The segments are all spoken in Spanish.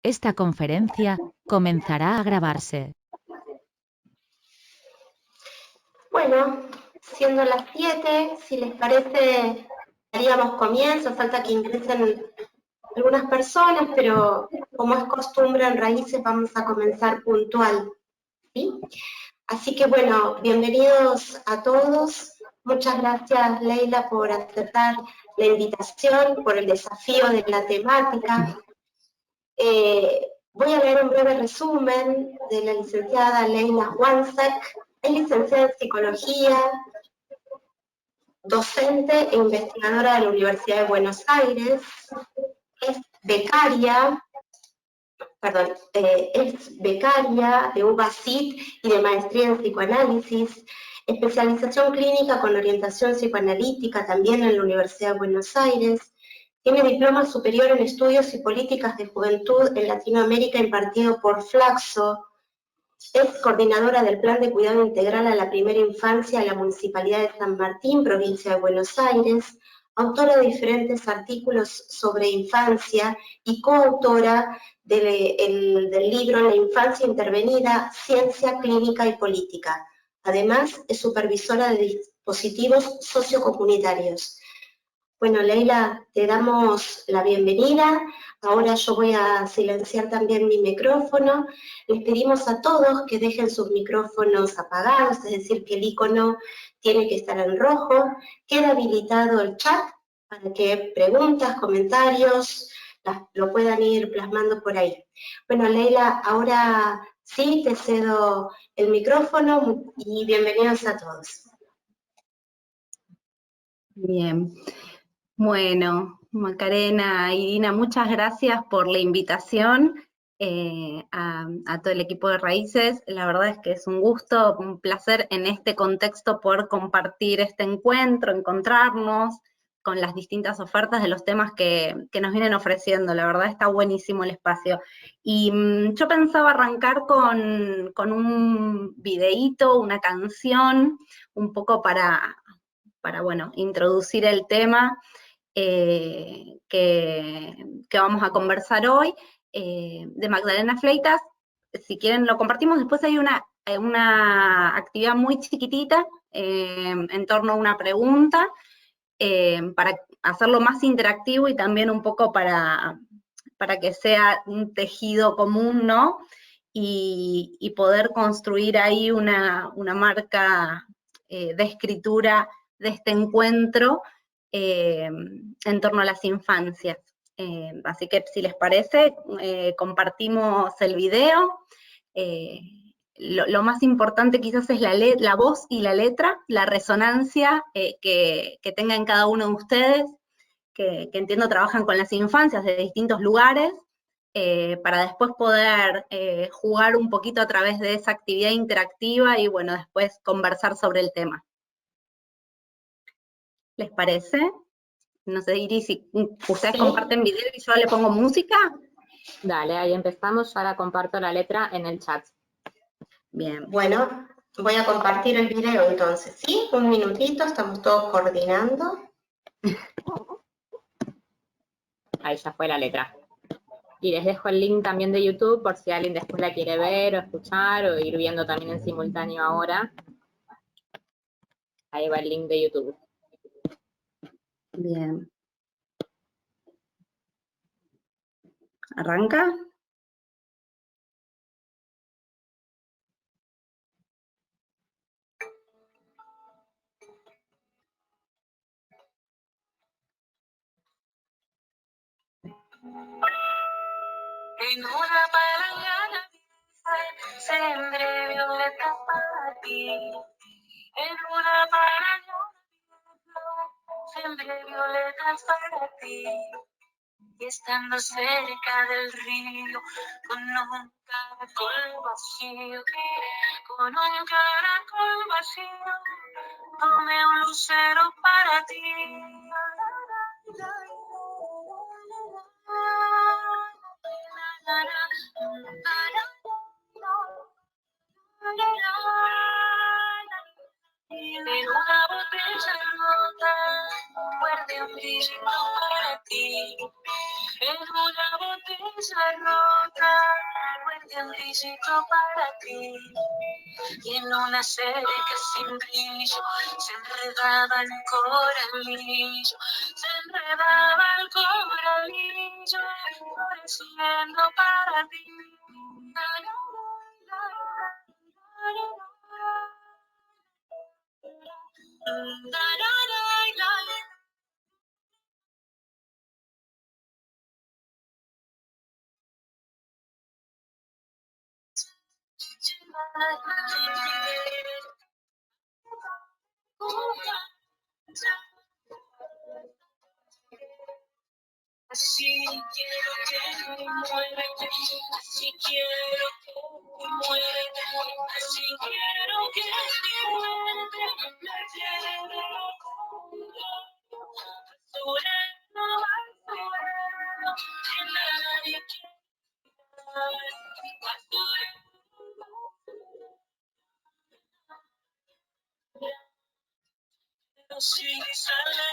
Esta conferencia comenzará a grabarse. Bueno, siendo las 7, si les parece, daríamos comienzo. Falta que ingresen algunas personas, pero como es costumbre en Raíces vamos a comenzar puntual, ¿sí? Así que bueno, bienvenidos a todos. Muchas gracias, Leila, por aceptar la invitación, por el desafío de la temática. Voy a leer un breve resumen de la licenciada Leila Wansak. Es licenciada en Psicología, docente e investigadora de la Universidad de Buenos Aires. Es becaria de UBASIT y de maestría en psicoanálisis, especialización clínica con orientación psicoanalítica también en la Universidad de Buenos Aires. Tiene diploma superior en estudios y políticas de juventud en Latinoamérica impartido por Flaxo. Es coordinadora del Plan de Cuidado Integral a la Primera Infancia de la Municipalidad de San Martín, provincia de Buenos Aires. Autora de diferentes artículos sobre infancia y coautora del libro La Infancia Intervenida, Ciencia, Clínica y Política. Además, es supervisora de dispositivos sociocomunitarios. Bueno, Leila, te damos la bienvenida. Ahora yo voy a silenciar también mi micrófono. Les pedimos a todos que dejen sus micrófonos apagados, es decir, que el icono tiene que estar en rojo. Queda habilitado el chat para que preguntas, comentarios, lo puedan ir plasmando por ahí. Bueno, Leila, ahora sí te cedo el micrófono y bienvenidos a todos. Bien. Bueno, Macarena, Irina, muchas gracias por la invitación a todo el equipo de Raíces. La verdad es que es un gusto, un placer en este contexto poder compartir este encuentro, encontrarnos con las distintas ofertas de los temas que nos vienen ofreciendo. La verdad está buenísimo el espacio. Y yo pensaba arrancar con un videíto, una canción, un poco para bueno, introducir el tema que vamos a conversar hoy, de Magdalena Fleitas. Si quieren lo compartimos. Después hay una actividad muy chiquitita en torno a una pregunta, para hacerlo más interactivo y también un poco para que sea un tejido común, ¿no? Y poder construir ahí una marca de escritura de este encuentro en torno a las infancias. Así que si les parece, compartimos el video. Lo más importante quizás es la voz y la letra, la resonancia que tenga en cada uno de ustedes, que entiendo trabajan con las infancias de distintos lugares, para después poder jugar un poquito a través de esa actividad interactiva y bueno, después conversar sobre el tema. ¿Les parece? No sé, Iris, si ustedes comparten video y yo le pongo música. Dale, ahí empezamos. Yo ahora comparto la letra en el chat. Bien. Bueno, voy a compartir el video entonces, ¿sí? Un minutito, estamos todos coordinando. Ahí ya fue la letra. Y les dejo el link también de YouTube por si alguien después la quiere ver o escuchar o ir viendo también en simultáneo ahora. Ahí va el link de YouTube. Bien. ¿Arranca? En una palangana sembré violetas para ti. En una palangana sembré violetas para ti. Y estando cerca del río, con un caracol vacío, tomé un lucero para ti. En una botella rota guardé un brillito para ti. En en una botella rota, guardé un brillito para ti. Y en una serie que sin brillo se enredaba el coralillo, se enredaba el coralillo, floreciendo para ti. Así quiero que me muérete, así quiero que me muérete, así quiero que me muérete, me lleve de locura, basurero, basurero, que nadie quiera, basurero. Pero si sale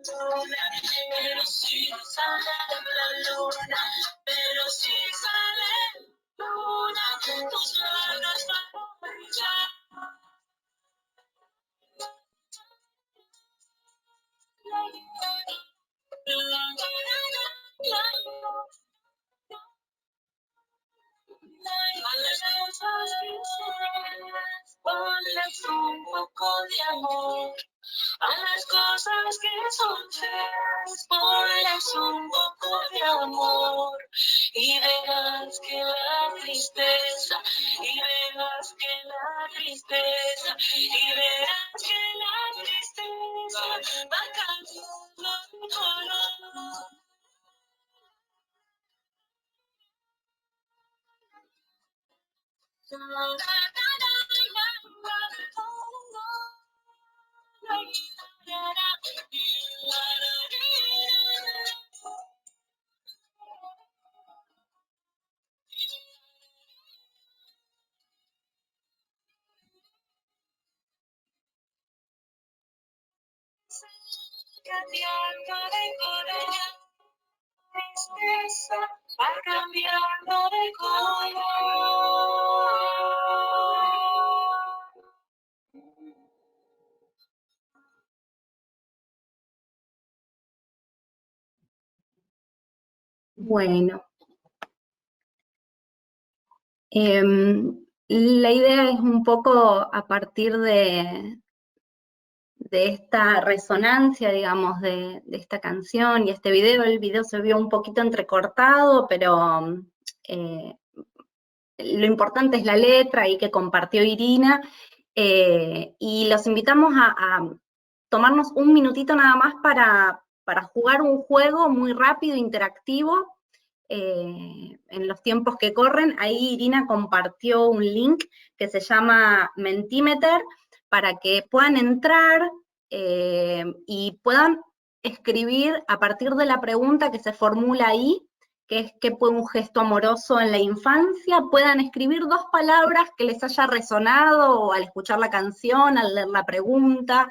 luna, pero si sale la luna, pero si sale luna, tus labios van a brillar. A las cosas que son, ponles un poco de amor. A las cosas que son feas, ponles un poco de amor. Y verás que la tristeza, y verás que la tristeza, y verás que la tristeza va cambiando de color. Cambiando de color, tristeza va cambiando de color. Bueno, la idea es un poco a partir de esta resonancia, digamos, de esta canción y este video. El video se vio un poquito entrecortado, pero lo importante es la letra y que compartió Irina, y los invitamos a tomarnos un minutito nada más para jugar un juego muy rápido, interactivo, en los tiempos que corren. Ahí Irina compartió un link que se llama Mentimeter, para que puedan entrar y puedan escribir a partir de la pregunta que se formula ahí, que es ¿qué fue un gesto amoroso en la infancia? Puedan escribir 2 palabras que les haya resonado al escuchar la canción, al leer la pregunta,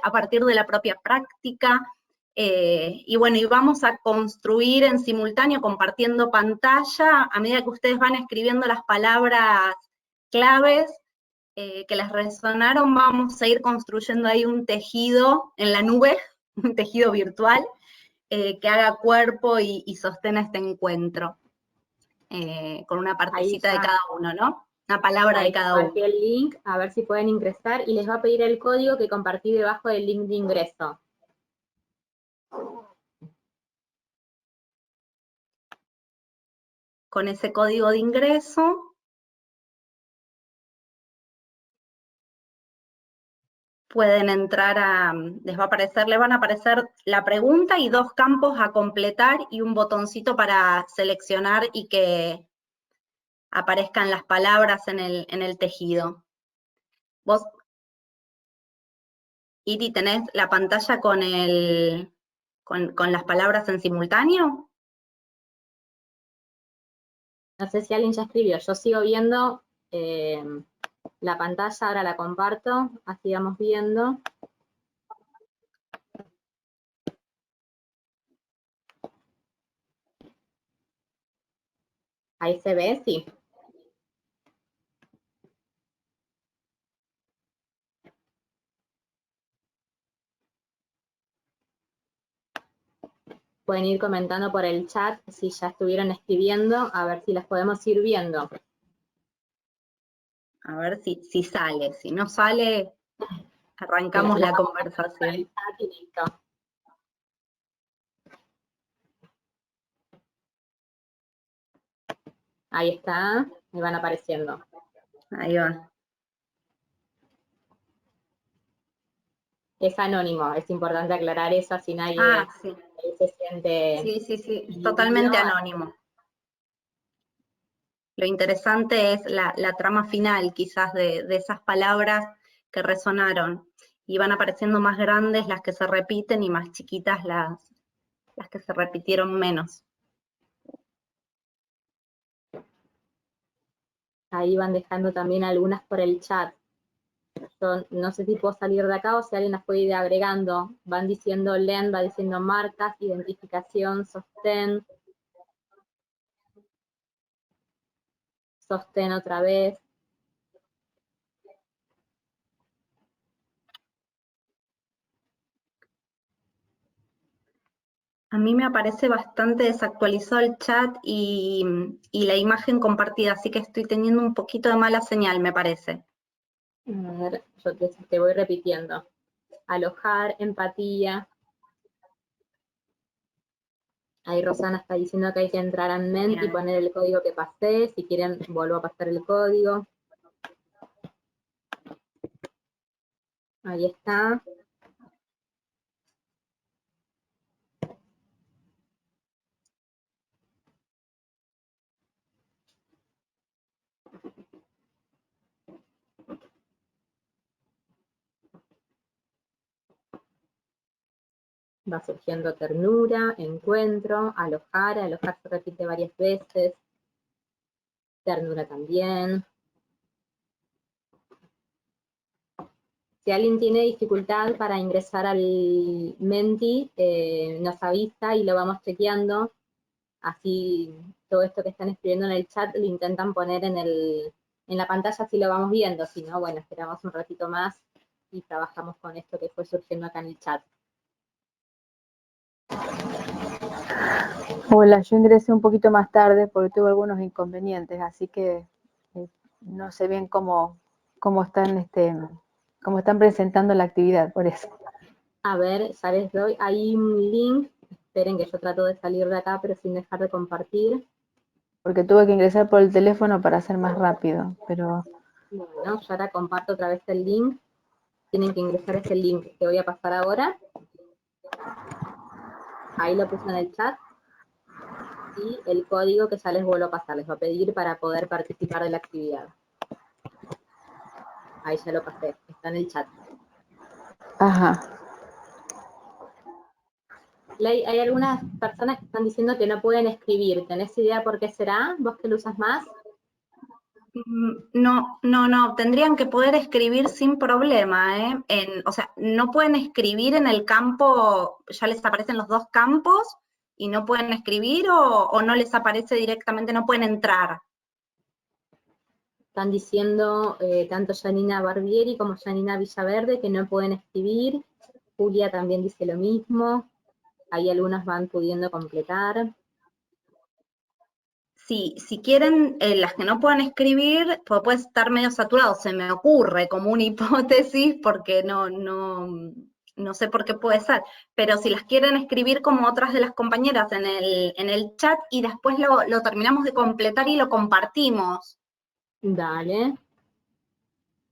a partir de la propia práctica. Y bueno, y vamos a construir en simultáneo, compartiendo pantalla, a medida que ustedes van escribiendo las palabras claves que les resonaron, vamos a ir construyendo ahí un tejido en la nube, un tejido virtual, que haga cuerpo y sostenga este encuentro, con una partecita de cada uno, ¿no? Una palabra de cada uno. Compartí el link, a ver si pueden ingresar, y les va a pedir el código que compartí debajo del link de ingreso. Con ese código de ingreso pueden entrar les van a aparecer la pregunta y 2 campos a completar y un botoncito para seleccionar y que aparezcan las palabras en el tejido. Vos, Iri, ¿tenés la pantalla con las palabras en simultáneo? No sé si alguien ya escribió, yo sigo viendo la pantalla, ahora la comparto, así vamos viendo. Ahí se ve, sí. Pueden ir comentando por el chat si ya estuvieron escribiendo, a ver si las podemos ir viendo. A ver si sale. Si no sale, arrancamos la conversación. El chat y listo. Ahí está, me van apareciendo. Ahí va. Es anónimo, es importante aclarar eso, así nadie Sí. se siente... Sí, totalmente anónimo. Lo interesante es la trama final, quizás, de esas palabras que resonaron. Y van apareciendo más grandes las que se repiten y más chiquitas las que se repitieron menos. Ahí van dejando también algunas por el chat. Yo no sé si puedo salir de acá o si alguien las puede ir agregando. Van diciendo LEN, va diciendo marcas, identificación, sostén. Sostén otra vez. A mí me aparece bastante desactualizado el chat y la imagen compartida, así que estoy teniendo un poquito de mala señal, me parece. A ver, yo te voy repitiendo. Alojar, empatía. Ahí Rosana está diciendo que hay que entrar a Menti y poner el código que pasé. Si quieren, vuelvo a pasar el código. Ahí está. Va surgiendo ternura, encuentro, alojar se repite varias veces. Ternura también. Si alguien tiene dificultad para ingresar al Menti, nos avisa y lo vamos chequeando. Así todo esto que están escribiendo en el chat lo intentan poner en la pantalla, así lo vamos viendo. Si no, bueno, esperamos un ratito más y trabajamos con esto que fue surgiendo acá en el chat. Hola, yo ingresé un poquito más tarde porque tuve algunos inconvenientes, así que no sé bien cómo están presentando la actividad, por eso. A ver, ya les doy, hay un link, esperen que yo trato de salir de acá, pero sin dejar de compartir. Porque tuve que ingresar por el teléfono para hacer más rápido, pero... Bueno, yo ahora comparto otra vez el link. Tienen que ingresar ese link que voy a pasar ahora. Ahí lo puse en el chat. Y el código que ya les vuelvo a pasar, les va a pedir para poder participar de la actividad. Ahí ya lo pasé, está en el chat. Ajá. Hay algunas personas que están diciendo que no pueden escribir. ¿Tenés idea por qué será? ¿Vos que lo usas más? No, tendrían que poder escribir sin problema, ¿eh? O sea, no pueden escribir en el campo, ya les aparecen los dos campos, y no pueden escribir o no les aparece directamente, no pueden entrar. Están diciendo tanto Janina Barbieri como Janina Villaverde que no pueden escribir. Julia también dice lo mismo. Ahí algunas van pudiendo completar. Sí, si quieren, las que no puedan escribir, pues puede estar medio saturado, se me ocurre como una hipótesis, porque no sé por qué puede ser, pero si las quieren escribir como otras de las compañeras en el chat y después lo terminamos de completar y lo compartimos. Dale.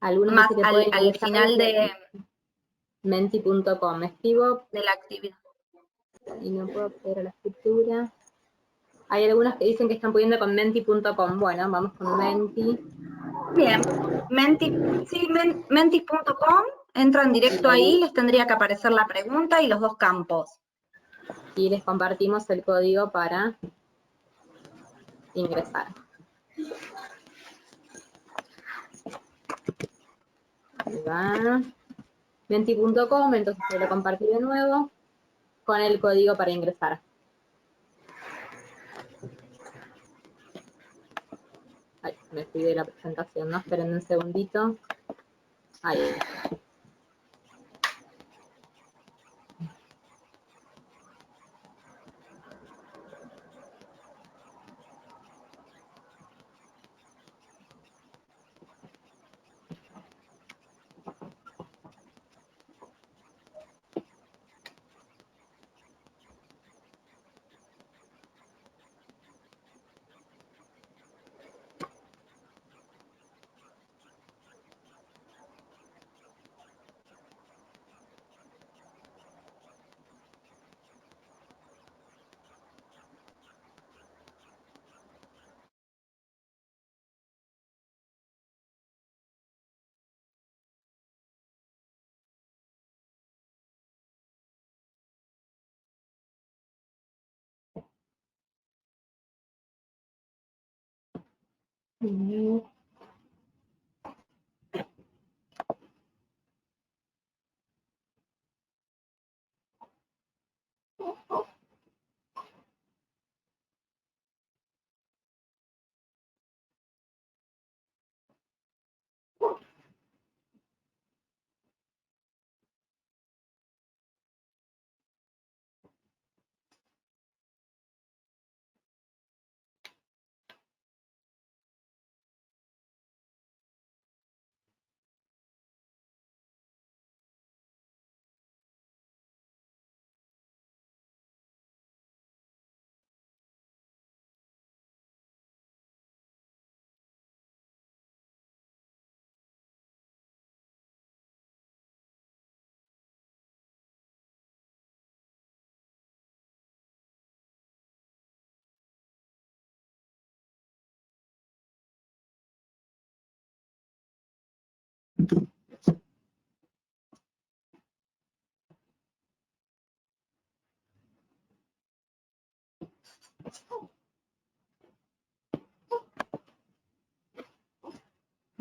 Algunos Más dicen que al pueden final de menti.com. Escribo la actividad. y no puedo acceder a la escritura. Hay algunos que dicen que están pudiendo con menti.com. Bueno, vamos con Menti. Bien, menti.com, entran directo ahí, les tendría que aparecer la pregunta y los dos campos. Y les compartimos el código para ingresar. Ahí va. Menti.com, entonces se lo compartí de nuevo con el código para ingresar. me fui de la presentación, ¿no? Esperen un segundito. Ahí.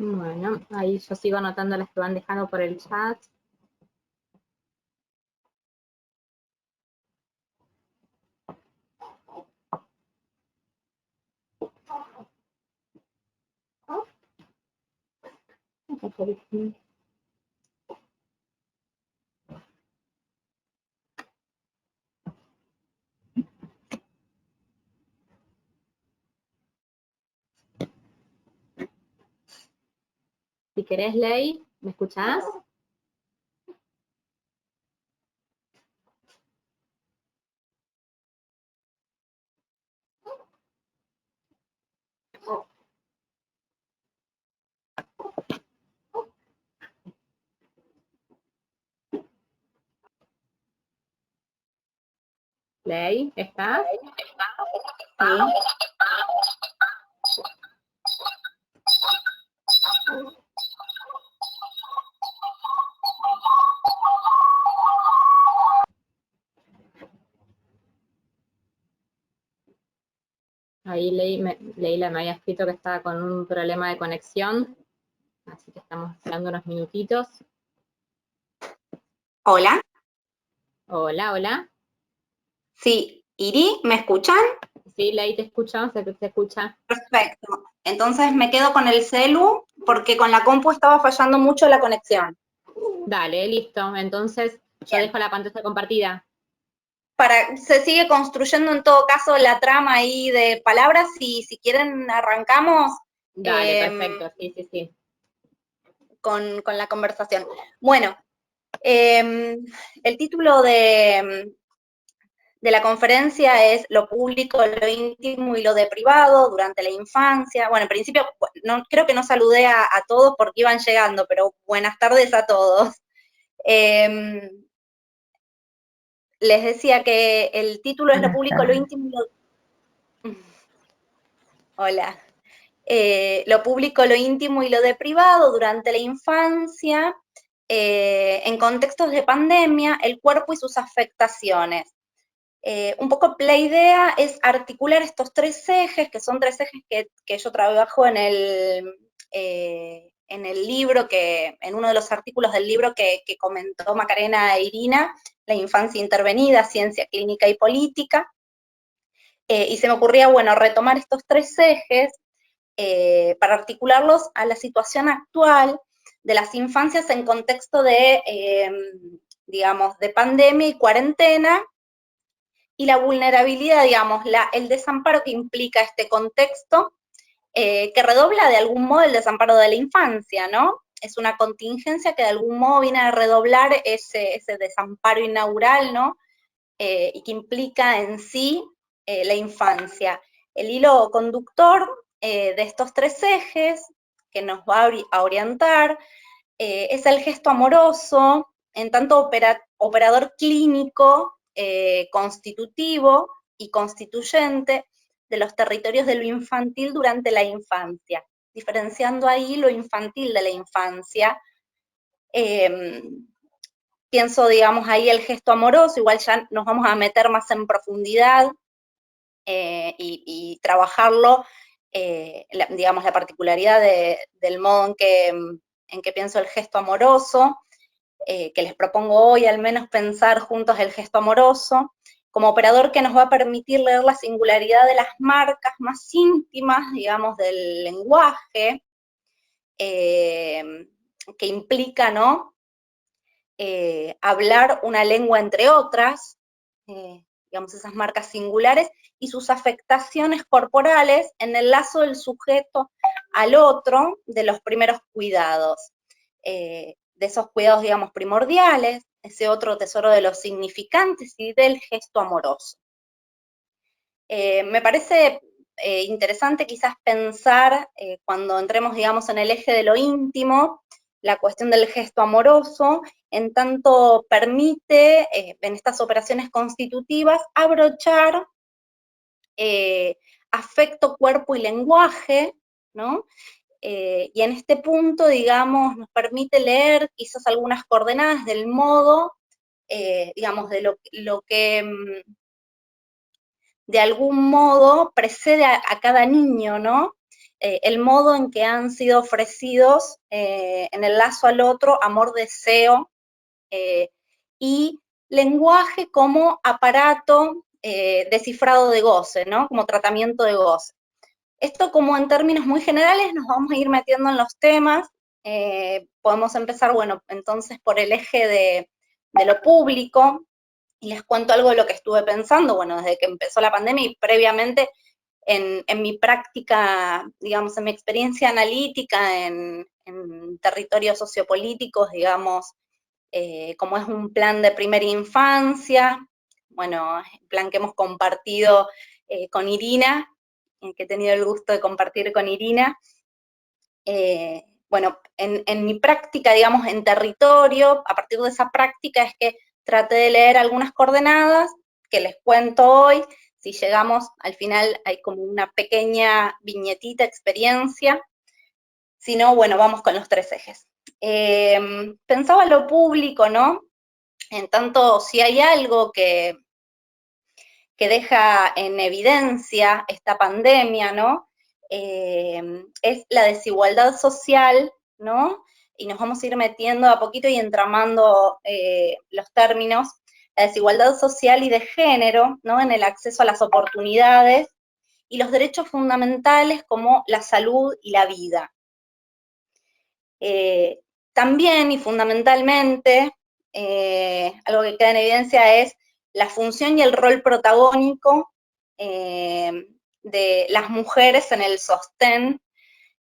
Bueno, ahí yo sigo anotando las que van dejando por el chat. Si querés, Ley, ¿me escuchás? Ley, ¿estás? Sí. Ahí Leila me había escrito que estaba con un problema de conexión, así que estamos esperando unos minutitos. Hola. Hola, hola. Sí, Iri, ¿me escuchan? Sí, Ley, te escucho, se escucha. Perfecto. Entonces me quedo con el celu porque con la compu estaba fallando mucho la conexión. Dale, listo. Entonces yo Bien. dejo la pantalla compartida. Se sigue construyendo en todo caso la trama ahí de palabras y si quieren arrancamos Dale, perfecto, sí. con la conversación. Bueno, el título de la conferencia es Lo público, lo íntimo y lo de privado durante la infancia. Bueno, en principio creo que no saludé a todos porque iban llegando, pero buenas tardes a todos. Les decía que el título es Lo público, lo íntimo y lo... Hola. Lo público, lo íntimo y lo de privado durante la infancia, en contextos de pandemia, el cuerpo y sus afectaciones. Un poco la idea es articular estos tres ejes, que son tres ejes que yo trabajo en el libro, en uno de los artículos del libro que comentó Macarena e Irina, La infancia intervenida, ciencia clínica y política. Y se me ocurría, bueno, retomar estos tres ejes para articularlos a la situación actual de las infancias en contexto de, digamos, de pandemia y cuarentena, y la vulnerabilidad, digamos, el desamparo que implica este contexto, que redobla de algún modo el desamparo de la infancia, ¿no? Es una contingencia que de algún modo viene a redoblar ese desamparo inaugural, ¿no? Y que implica en sí la infancia. El hilo conductor de estos tres ejes que nos va a orientar es el gesto amoroso, en tanto operador clínico, constitutivo y constituyente de los territorios de lo infantil durante la infancia, diferenciando ahí lo infantil de la infancia. Pienso, digamos, ahí el gesto amoroso, igual ya nos vamos a meter más en profundidad y trabajarlo, digamos, la particularidad del modo en que pienso el gesto amoroso, que les propongo hoy al menos pensar juntos el gesto amoroso, como operador que nos va a permitir leer la singularidad de las marcas más íntimas, digamos, del lenguaje, que implica, ¿no?, hablar una lengua entre otras, digamos, esas marcas singulares, y sus afectaciones corporales en el lazo del sujeto al otro de los primeros cuidados, de esos cuidados, digamos, primordiales, ese otro tesoro de los significantes y del gesto amoroso. Me parece interesante quizás pensar, cuando entremos, digamos, en el eje de lo íntimo, la cuestión del gesto amoroso, en tanto permite, en estas operaciones constitutivas, abrochar afecto, cuerpo y lenguaje, ¿no? Y en este punto, digamos, nos permite leer quizás algunas coordenadas del modo, digamos, de lo que de algún modo precede a cada niño, ¿no? El modo en que han sido ofrecidos en el lazo al otro, amor, deseo, y lenguaje como aparato descifrado de goce, ¿no? Como tratamiento de goce. Esto como en términos muy generales, nos vamos a ir metiendo en los temas. Podemos empezar, bueno, entonces por el eje de lo público, y les cuento algo de lo que estuve pensando, bueno, desde que empezó la pandemia y previamente en mi práctica, digamos, en mi experiencia analítica en territorios sociopolíticos, digamos, como es un plan de primera infancia, bueno, plan que hemos compartido con Irina, que he tenido el gusto de compartir con Irina. Bueno, en mi práctica, digamos, en territorio, a partir de esa práctica es que traté de leer algunas coordenadas que les cuento hoy. Si llegamos al final hay como una pequeña viñetita, experiencia. Si no, bueno, vamos con los tres ejes. Pensaba lo público, ¿no? En tanto, si hay algo que deja en evidencia esta pandemia, ¿no? Es la desigualdad social, ¿no? Y nos vamos a ir metiendo a poquito y entramando los términos, la desigualdad social y de género, ¿no? En el acceso a las oportunidades y los derechos fundamentales como la salud y la vida. También y fundamentalmente, algo que queda en evidencia es la función y el rol protagónico de las mujeres en el sostén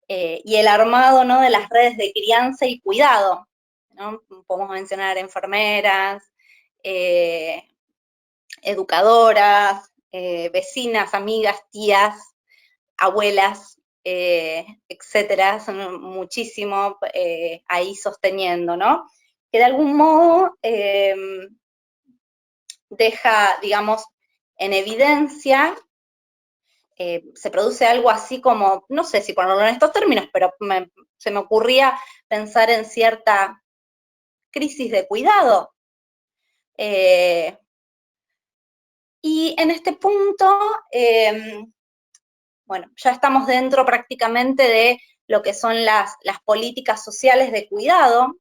y el armado, ¿no?, de las redes de crianza y cuidado, ¿no? Podemos mencionar enfermeras, educadoras, vecinas, amigas, tías, abuelas, etcétera, son muchísimo ahí sosteniendo, ¿no? Que de algún modo deja, digamos, en evidencia, se produce algo así como, no sé si ponerlo en estos términos, pero se me ocurría pensar en cierta crisis de cuidado. Y en este punto, bueno, ya estamos dentro prácticamente de lo que son las políticas sociales de cuidado,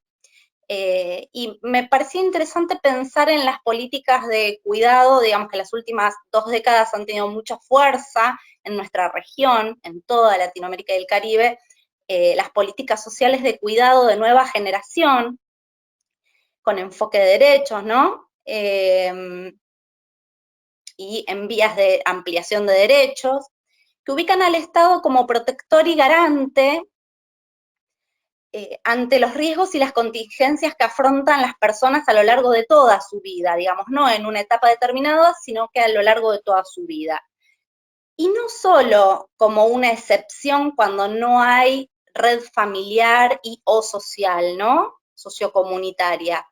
Y me parecía interesante pensar en las políticas de cuidado, digamos que las últimas 2 décadas han tenido mucha fuerza en nuestra región, en toda Latinoamérica y el Caribe, las políticas sociales de cuidado de nueva generación, con enfoque de derechos, ¿no? Y en vías de ampliación de derechos, que ubican al Estado como protector y garante ante los riesgos y las contingencias que afrontan las personas a lo largo de toda su vida, digamos, no en una etapa determinada, sino que a lo largo de toda su vida. Y no solo como una excepción cuando no hay red familiar y o social, ¿no? Sociocomunitaria,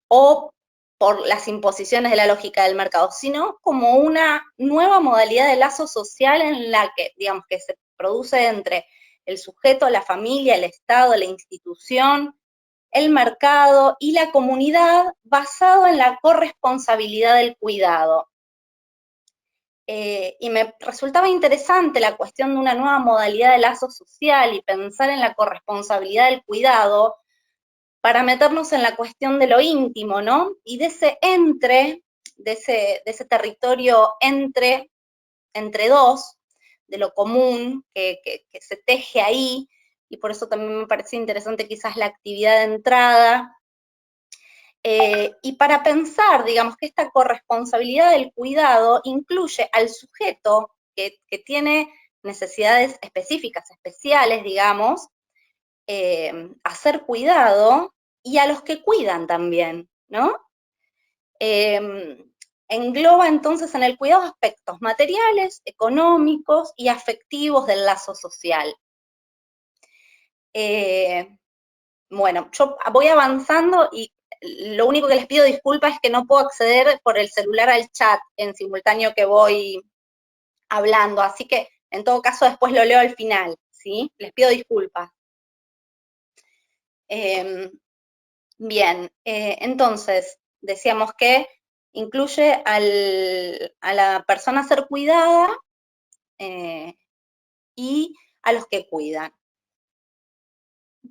o por las imposiciones de la lógica del mercado, sino como una nueva modalidad de lazo social en la que, digamos, que se produce entre el sujeto, la familia, el Estado, la institución, el mercado y la comunidad, basado en la corresponsabilidad del cuidado. Y me resultaba interesante la cuestión de una nueva modalidad de lazo social y pensar en la corresponsabilidad del cuidado para meternos en la cuestión de lo íntimo, ¿no? Y de ese de ese territorio entre dos, de lo común que se teje ahí, y por eso también me parece interesante quizás la actividad de entrada, y para pensar, digamos, que esta corresponsabilidad del cuidado incluye al sujeto que tiene necesidades específicas, especiales, digamos, a ser cuidado, y a los que cuidan también, ¿no? Engloba entonces en el cuidado aspectos materiales, económicos y afectivos del lazo social. Bueno, yo voy avanzando y lo único que les pido disculpas es que no puedo acceder por el celular al chat en simultáneo que voy hablando, así que en todo caso después lo leo al final, ¿sí? Les pido disculpas. Bien, entonces decíamos que incluye a la persona a ser cuidada y a los que cuidan.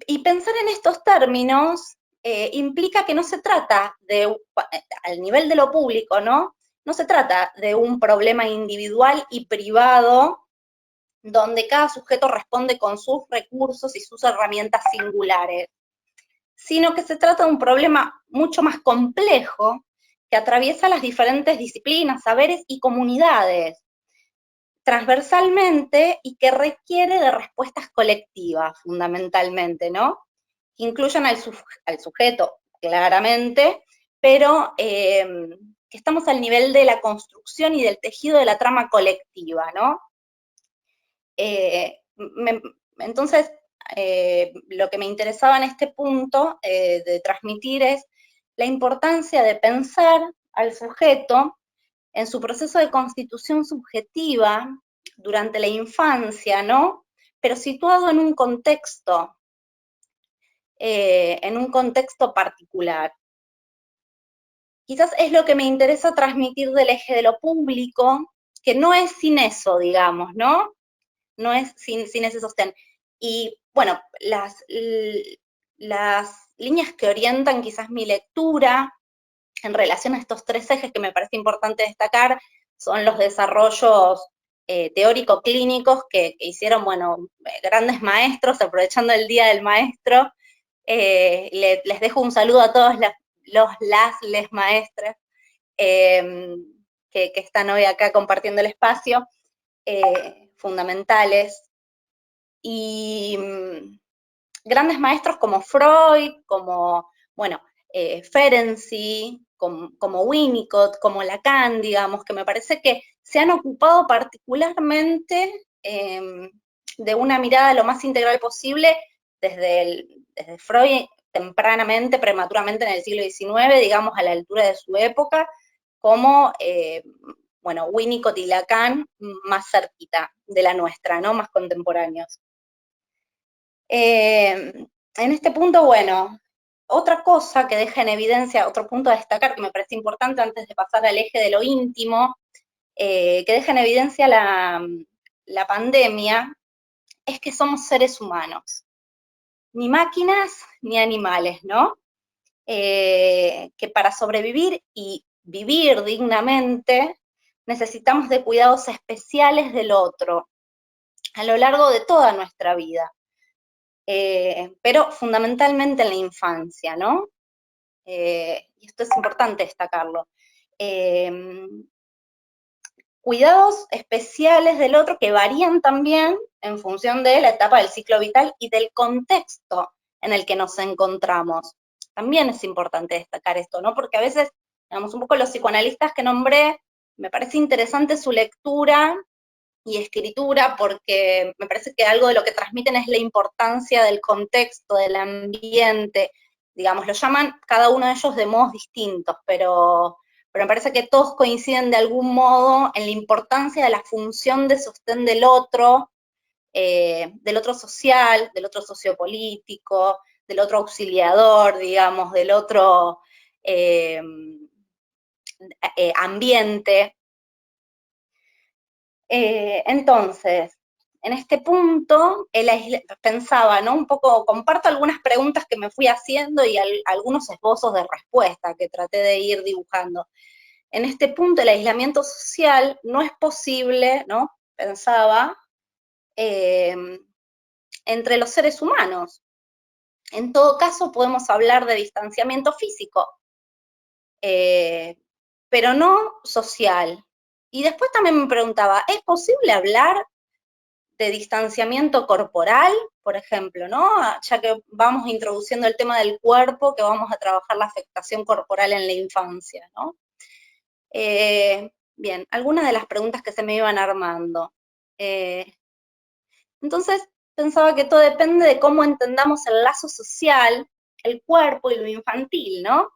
Y pensar en estos términos implica que no se trata de, al nivel de lo público, ¿no? No se trata de un problema individual y privado donde cada sujeto responde con sus recursos y sus herramientas singulares, sino que se trata de un problema mucho más complejo que atraviesa las diferentes disciplinas, saberes y comunidades transversalmente y que requiere de respuestas colectivas, fundamentalmente, ¿no? Que incluyan al sujeto, claramente, pero que estamos al nivel de la construcción y del tejido de la trama colectiva, ¿no? Entonces, lo que me interesaba en este punto de transmitir es la importancia de pensar al sujeto en su proceso de constitución subjetiva durante la infancia, ¿no? Pero situado en un contexto particular. Quizás es lo que me interesa transmitir del eje de lo público, que no es sin eso, digamos, ¿no? No es sin ese sostén. Y bueno, las líneas que orientan quizás mi lectura en relación a estos 3 ejes que me parece importante destacar son los desarrollos teórico-clínicos que hicieron, bueno, grandes maestros, aprovechando el Día del Maestro. Les dejo un saludo a todos les maestras que están hoy acá compartiendo el espacio. Fundamentales, y grandes maestros como Freud, como, bueno, Ferenczi, como Winnicott, como Lacan, digamos, que me parece que se han ocupado particularmente de una mirada lo más integral posible desde Freud tempranamente, prematuramente en el siglo XIX, digamos, a la altura de su época, como bueno, Winnicott y Lacan más cerquita de la nuestra, ¿no? Más contemporáneos. En este punto, bueno, otra cosa que deja en evidencia, otro punto a destacar que me parece importante antes de pasar al eje de lo íntimo, que deja en evidencia la pandemia, es que somos seres humanos, ni máquinas ni animales, ¿no? que para sobrevivir y vivir dignamente necesitamos de cuidados especiales del otro a lo largo de toda nuestra vida, pero fundamentalmente en la infancia, ¿no? Y esto es importante destacarlo. Cuidados especiales del otro que varían también en función de la etapa del ciclo vital y del contexto en el que nos encontramos. También es importante destacar esto, ¿no? Porque a veces, digamos, un poco los psicoanalistas que nombré, me parece interesante su lectura y escritura, porque me parece que algo de lo que transmiten es la importancia del contexto, del ambiente, digamos, lo llaman cada uno de ellos de modos distintos, pero me parece que todos coinciden de algún modo en la importancia de la función de sostén del otro social, del otro sociopolítico, del otro auxiliador, digamos, del otro ambiente. Entonces, en este punto, pensaba, ¿no? Un poco, comparto algunas preguntas que me fui haciendo y algunos esbozos de respuesta que traté de ir dibujando. En este punto, el aislamiento social no es posible, ¿no? Pensaba, entre los seres humanos. En todo caso, podemos hablar de distanciamiento físico, pero no social. Y después también me preguntaba, ¿es posible hablar de distanciamiento corporal, por ejemplo, ¿no? Ya que vamos introduciendo el tema del cuerpo, que vamos a trabajar la afectación corporal en la infancia, ¿no? Bien, algunas de las preguntas que se me iban armando. Entonces, pensaba que todo depende de cómo entendamos el lazo social, el cuerpo y lo infantil, ¿no?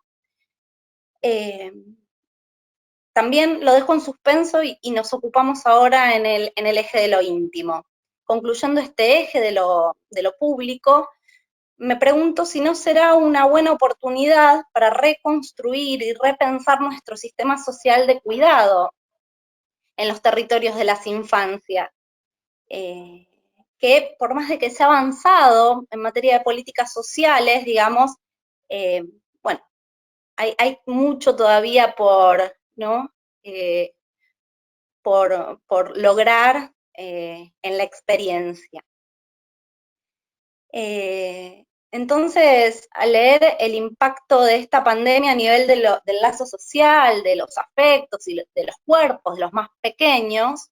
También lo dejo en suspenso y nos ocupamos ahora en el eje de lo íntimo. Concluyendo este eje de lo público, me pregunto si no será una buena oportunidad para reconstruir y repensar nuestro sistema social de cuidado en los territorios de las infancias, que por más de que se ha avanzado en materia de políticas sociales, digamos, bueno, hay mucho todavía por, ¿no? Por lograr en la experiencia. Entonces, al leer el impacto de esta pandemia a nivel del lazo social, de los afectos y de los cuerpos de los más pequeños,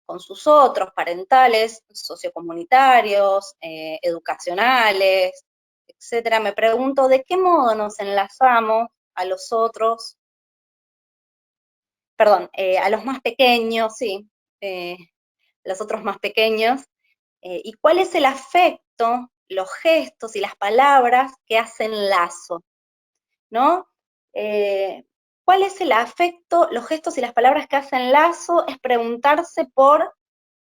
con sus otros parentales, sociocomunitarios, educacionales, etcétera, me pregunto de qué modo nos enlazamos a los otros, perdón, a los más pequeños, sí, los otros más pequeños, y cuál es el afecto, los gestos y las palabras que hacen lazo, ¿no? ¿Cuál es el afecto, los gestos y las palabras que hacen lazo? Es preguntarse por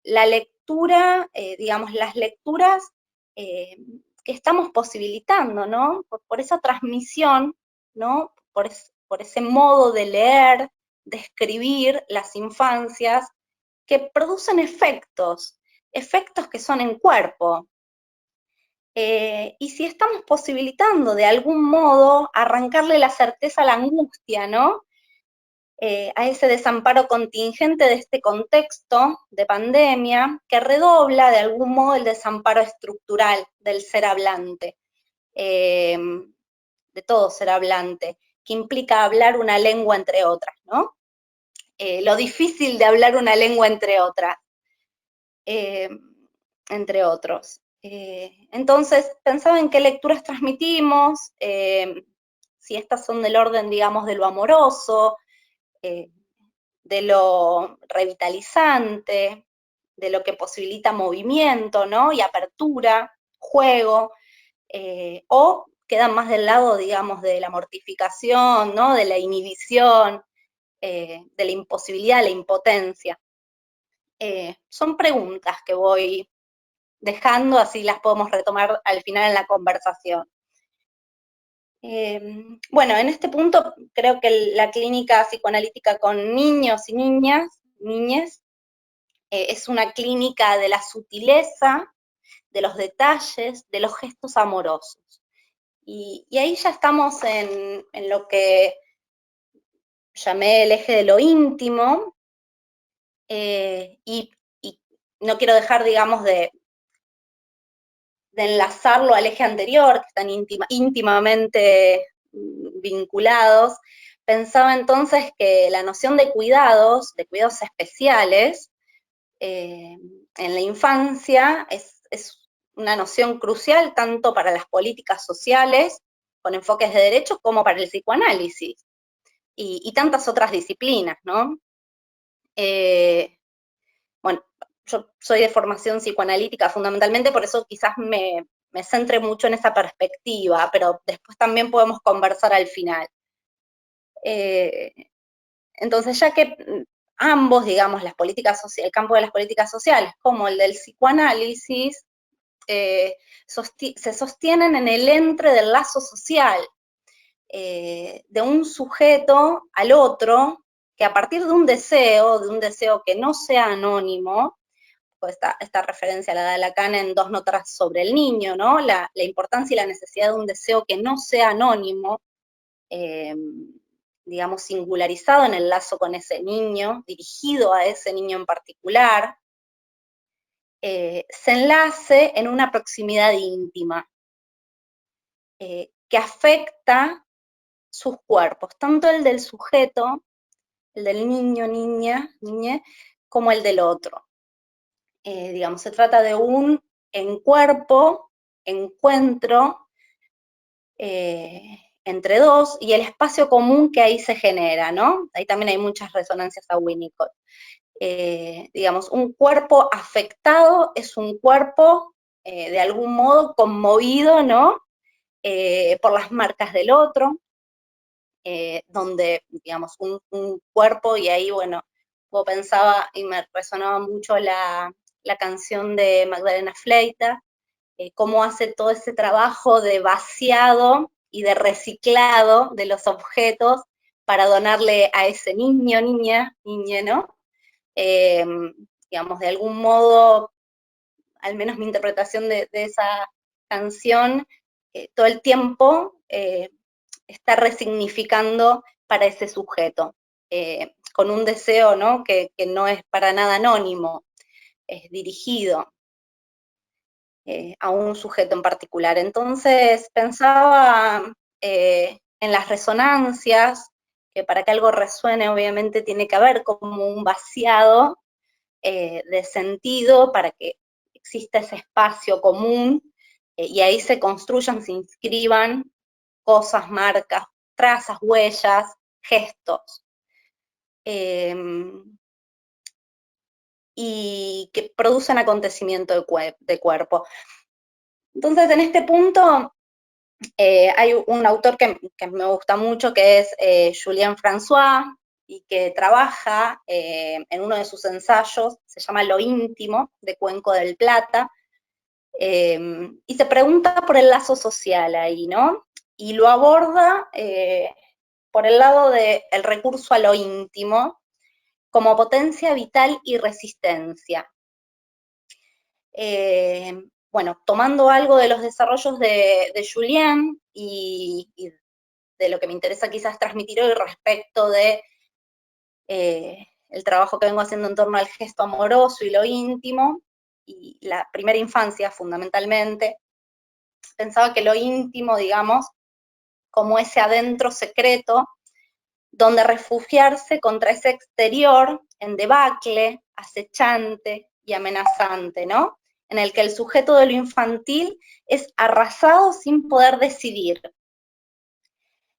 la lectura, digamos, las lecturas que estamos posibilitando, ¿no? Por esa transmisión, ¿no? Por ese modo de leer, de escribir las infancias, que producen efectos que son en cuerpo. Y si estamos posibilitando de algún modo arrancarle la certeza a la angustia, ¿no? A ese desamparo contingente de este contexto de pandemia que redobla de algún modo el desamparo estructural del ser hablante, de todo ser hablante, que implica hablar una lengua entre otras, ¿no? Lo difícil de hablar una lengua entre otras, entre otros. Entonces, pensaba en qué lecturas transmitimos, si estas son del orden, digamos, de lo amoroso, de lo revitalizante, de lo que posibilita movimiento, ¿no? Y apertura, juego, o quedan más del lado, digamos, de la mortificación, ¿no? De la inhibición, de la imposibilidad, de la impotencia. Son preguntas que voy dejando, así las podemos retomar al final en la conversación. Bueno, en este punto creo que la clínica psicoanalítica con niños y niñes, es una clínica de la sutileza, de los detalles, de los gestos amorosos. Y ahí ya estamos en lo que llamé el eje de lo íntimo, y no quiero dejar, digamos, de enlazarlo al eje anterior, que están íntimamente vinculados. Pensaba entonces que la noción de cuidados especiales, en la infancia es una noción crucial tanto para las políticas sociales con enfoques de derecho como para el psicoanálisis y tantas otras disciplinas, ¿no? Bueno, yo soy de formación psicoanalítica fundamentalmente, por eso quizás me centre mucho en esa perspectiva, pero después también podemos conversar al final. Entonces, ya que ambos, digamos, el campo de las políticas sociales como el del psicoanálisis, se sostienen en el entre del lazo social, de un sujeto al otro, que a partir de un deseo que no sea anónimo, pues esta referencia la da Lacan en Dos notas sobre el niño, ¿no? La importancia y la necesidad de un deseo que no sea anónimo, digamos, singularizado en el lazo con ese niño, dirigido a ese niño en particular, se enlace en una proximidad íntima, que afecta sus cuerpos, tanto el del sujeto, el del niño, niña, como el del otro. Digamos, se trata de un encuentro entre dos y el espacio común que ahí se genera, ¿no? Ahí también hay muchas resonancias a Winnicott. Digamos, un cuerpo afectado es un cuerpo de algún modo conmovido, ¿no? Por las marcas del otro, donde, digamos, un cuerpo, y ahí, bueno, yo pensaba y me resonaba mucho la canción de Magdalena Fleitas, cómo hace todo ese trabajo de vaciado y de reciclado de los objetos para donarle a ese niño, niña, ¿no? Digamos, de algún modo, al menos mi interpretación de esa canción, todo el tiempo está resignificando para ese sujeto, con un deseo, ¿no? Que no es para nada anónimo, es dirigido a un sujeto en particular. Entonces pensaba en las resonancias, que para que algo resuene obviamente tiene que haber como un vaciado de sentido para que exista ese espacio común, y ahí se construyan, se inscriban cosas, marcas, trazas, huellas, gestos. Y que producen acontecimiento de cuerpo. Entonces, en este punto, hay un autor que me gusta mucho, que es Julien François, y que trabaja en uno de sus ensayos, se llama Lo íntimo, de Cuenco del Plata, y se pregunta por el lazo social ahí, ¿no? Y lo aborda por el lado del recurso a lo íntimo, como potencia vital y resistencia. Bueno, tomando algo de los desarrollos de Julien y de lo que me interesa quizás transmitir hoy respecto de el trabajo que vengo haciendo en torno al gesto amoroso y lo íntimo, y la primera infancia fundamentalmente, pensaba que lo íntimo, digamos, como ese adentro secreto, donde refugiarse contra ese exterior en debacle, acechante y amenazante, ¿no? En el que el sujeto de lo infantil es arrasado sin poder decidir.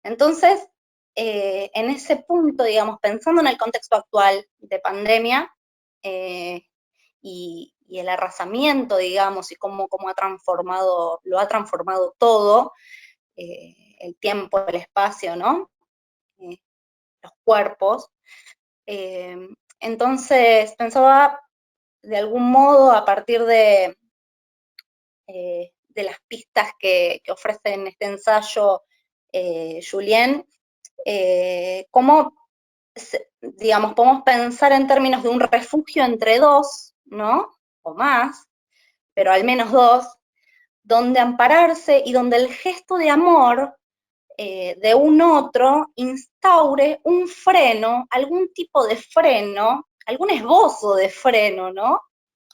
Entonces, en ese punto, digamos, pensando en el contexto actual de pandemia, y el arrasamiento, digamos, y cómo lo ha transformado todo, el tiempo, el espacio, ¿no? Los cuerpos. Entonces pensaba de algún modo, a partir de las pistas que ofrece en este ensayo Julien, cómo, digamos, podemos pensar en términos de un refugio entre dos, ¿no? O más, pero al menos dos, donde ampararse y donde el gesto de amor de un otro instaure un freno, algún tipo de freno, algún esbozo de freno, ¿no?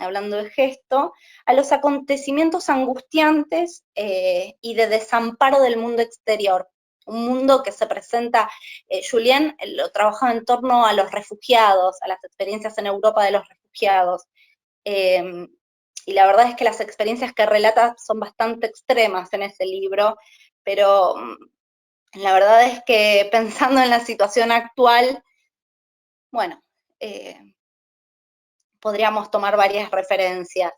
Hablando de gesto, a los acontecimientos angustiantes y de desamparo del mundo exterior. Un mundo que se presenta, Julien lo trabajaba en torno a los refugiados, a las experiencias en Europa de los refugiados. Y la verdad es que las experiencias que relata son bastante extremas en ese libro, pero la verdad es que pensando en la situación actual, bueno, podríamos tomar varias referencias.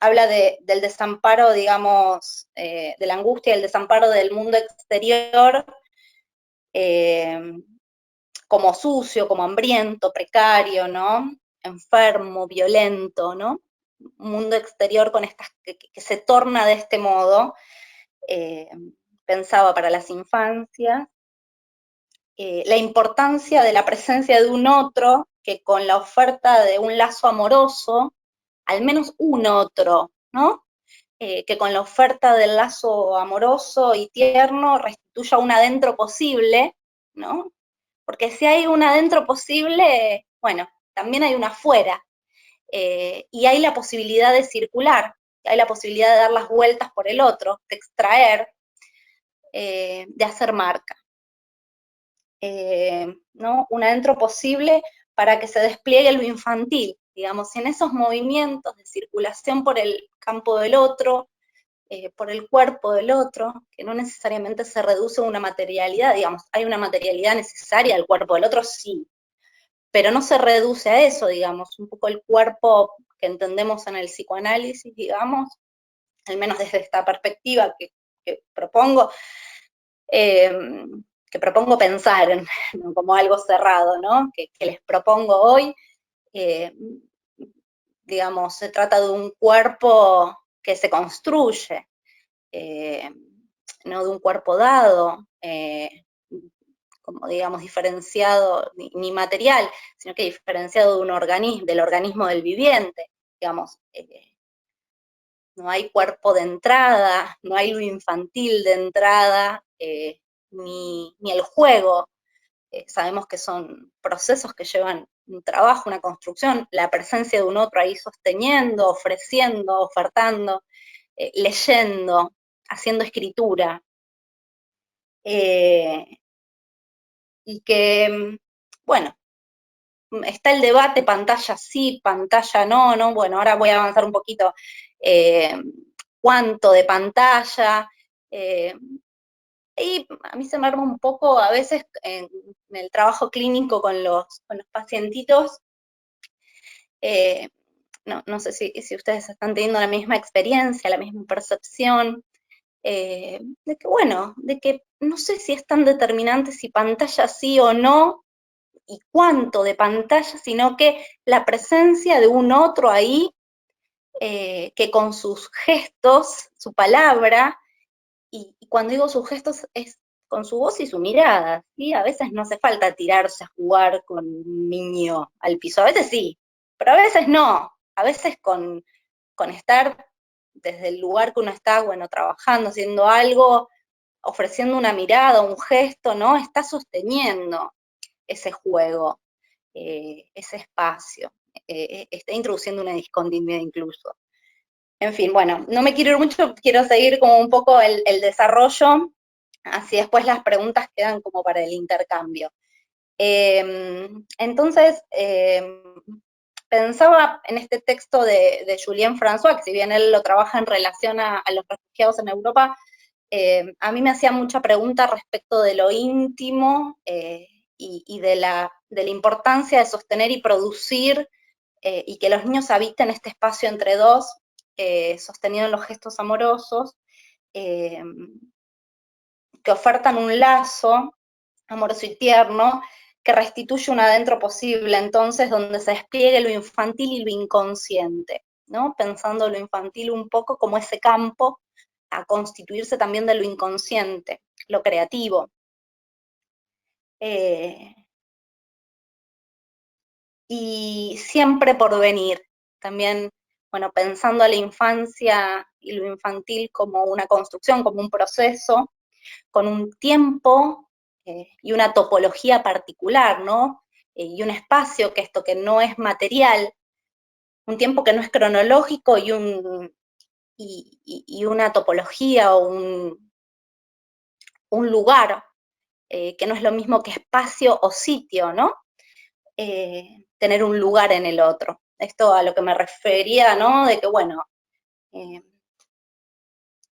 Habla del desamparo, digamos, de la angustia y el desamparo del mundo exterior, como sucio, como hambriento, precario, ¿no? Enfermo, violento, ¿no? Un mundo exterior con estas, que se torna de este modo. Pensaba para las infancias, la importancia de la presencia de un otro que con la oferta de un lazo amoroso, al menos un otro, ¿no? Que con la oferta del lazo amoroso y tierno restituya un adentro posible, ¿no? Porque si hay un adentro posible, bueno, también hay una afuera, y hay la posibilidad de circular, hay la posibilidad de dar las vueltas por el otro, de extraer, de hacer marca. ¿No? Un adentro posible para que se despliegue lo infantil, digamos, en esos movimientos de circulación por el campo del otro, por el cuerpo del otro, que no necesariamente se reduce a una materialidad, digamos, hay una materialidad necesaria del cuerpo del otro, sí, pero no se reduce a eso, digamos, un poco el cuerpo que entendemos en el psicoanálisis, digamos, al menos desde esta perspectiva que propongo, pensar ¿no? como algo cerrado, ¿no? Que les propongo hoy, digamos, se trata de un cuerpo que se construye, no de un cuerpo dado, como digamos, diferenciado, ni material, sino que diferenciado de un organismo, del organismo del viviente, digamos, no hay cuerpo de entrada, no hay lo infantil de entrada, ni el juego. Sabemos que son procesos que llevan un trabajo, una construcción, la presencia de un otro ahí sosteniendo, ofreciendo, ofertando, leyendo, haciendo escritura. Y que, bueno, está el debate, pantalla sí, pantalla no, ¿no? Bueno, ahora voy a avanzar un poquito. ¿Cuánto de pantalla? Y a mí se me arma un poco, a veces, en el trabajo clínico con los pacientitos, no sé si ustedes están teniendo la misma experiencia, la misma percepción, de que, bueno, de que no sé si es tan determinante si pantalla sí o no, y cuánto de pantalla, sino que la presencia de un otro ahí, que con sus gestos, su palabra, y cuando digo sus gestos es con su voz y su mirada, ¿sí? A veces no hace falta tirarse a jugar con un niño al piso, a veces sí, pero a veces no, a veces con estar desde el lugar que uno está, bueno, trabajando, haciendo algo, ofreciendo una mirada, un gesto, ¿no? Está sosteniendo ese juego, ese espacio, está introduciendo una discontinuidad incluso. En fin, bueno, no me quiero ir mucho, quiero seguir como un poco el desarrollo, así después las preguntas quedan como para el intercambio. Entonces, pensaba en este texto de Julien François, que si bien él lo trabaja en relación a los refugiados en Europa, a mí me hacía mucha pregunta respecto de lo íntimo y de la importancia de sostener y producir y que los niños habiten este espacio entre dos, sostenido en los gestos amorosos, que ofertan un lazo amoroso y tierno que restituye un adentro posible, entonces, donde se despliegue lo infantil y lo inconsciente, ¿no? Pensando lo infantil un poco como ese campo a constituirse también de lo inconsciente, lo creativo. Y siempre por venir, también, bueno, pensando a la infancia y lo infantil como una construcción, como un proceso, con un tiempo y una topología particular, ¿no? Y un espacio, que esto que no es material, un tiempo que no es cronológico y una topología o un lugar, que no es lo mismo que espacio o sitio, ¿no? Tener un lugar en el otro. Esto a lo que me refería, ¿no? De que, bueno,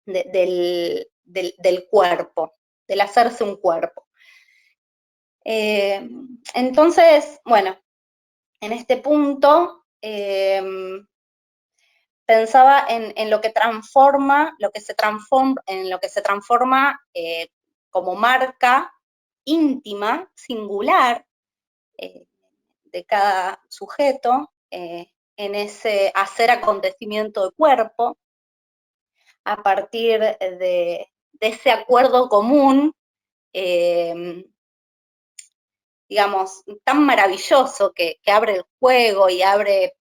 del cuerpo, del hacerse un cuerpo. Entonces, bueno, en este punto pensaba en lo que transforma, en lo que se transforma como marca íntima, singular, de cada sujeto, en ese hacer acontecimiento de cuerpo, a partir de ese acuerdo común, digamos, tan maravilloso que abre el juego y abre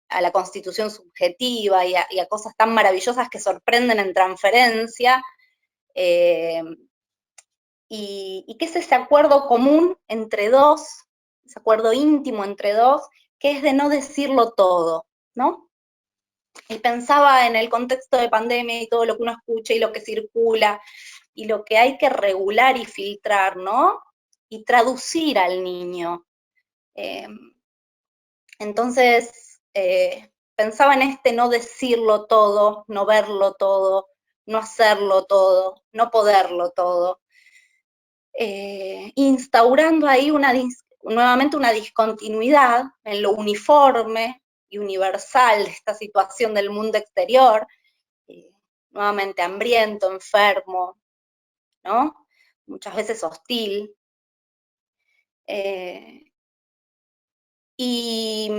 a la constitución subjetiva y a cosas tan maravillosas que sorprenden en transferencia, y que es ese acuerdo común entre dos, ese acuerdo íntimo entre dos, que es de no decirlo todo, ¿no? Y pensaba en el contexto de pandemia y todo lo que uno escucha y lo que circula, y lo que hay que regular y filtrar, ¿no? Y traducir al niño. Entonces, pensaba en este no decirlo todo, no verlo todo, no hacerlo todo, no poderlo todo, instaurando ahí nuevamente una discontinuidad en lo uniforme y universal de esta situación del mundo exterior, nuevamente hambriento, enfermo, ¿no? Muchas veces hostil. Y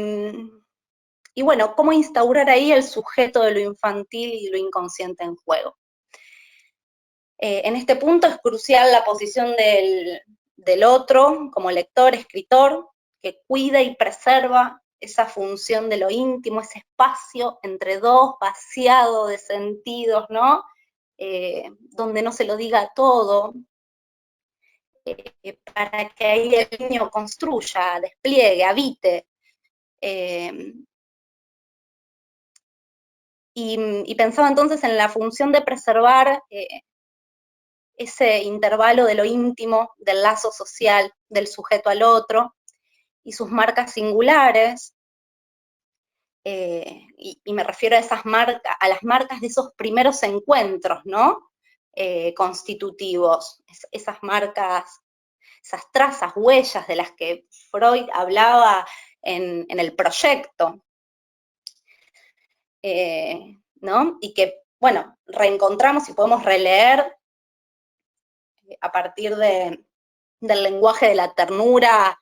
bueno, cómo instaurar ahí el sujeto de lo infantil y lo inconsciente en juego. En este punto es crucial la posición del otro como lector, escritor, que cuida y preserva esa función de lo íntimo, ese espacio entre dos, vaciado de sentidos, ¿no? Donde no se lo diga todo, para que ahí el niño construya, despliegue, habite. Y pensaba entonces en la función de preservar ese intervalo de lo íntimo, del lazo social, del sujeto al otro, y sus marcas singulares, y me refiero a esas marcas, a las marcas de esos primeros encuentros, ¿no? Constitutivos, esas marcas, esas trazas, huellas de las que Freud hablaba en el proyecto, ¿no? Y que, bueno, reencontramos y podemos releer a partir del lenguaje de la ternura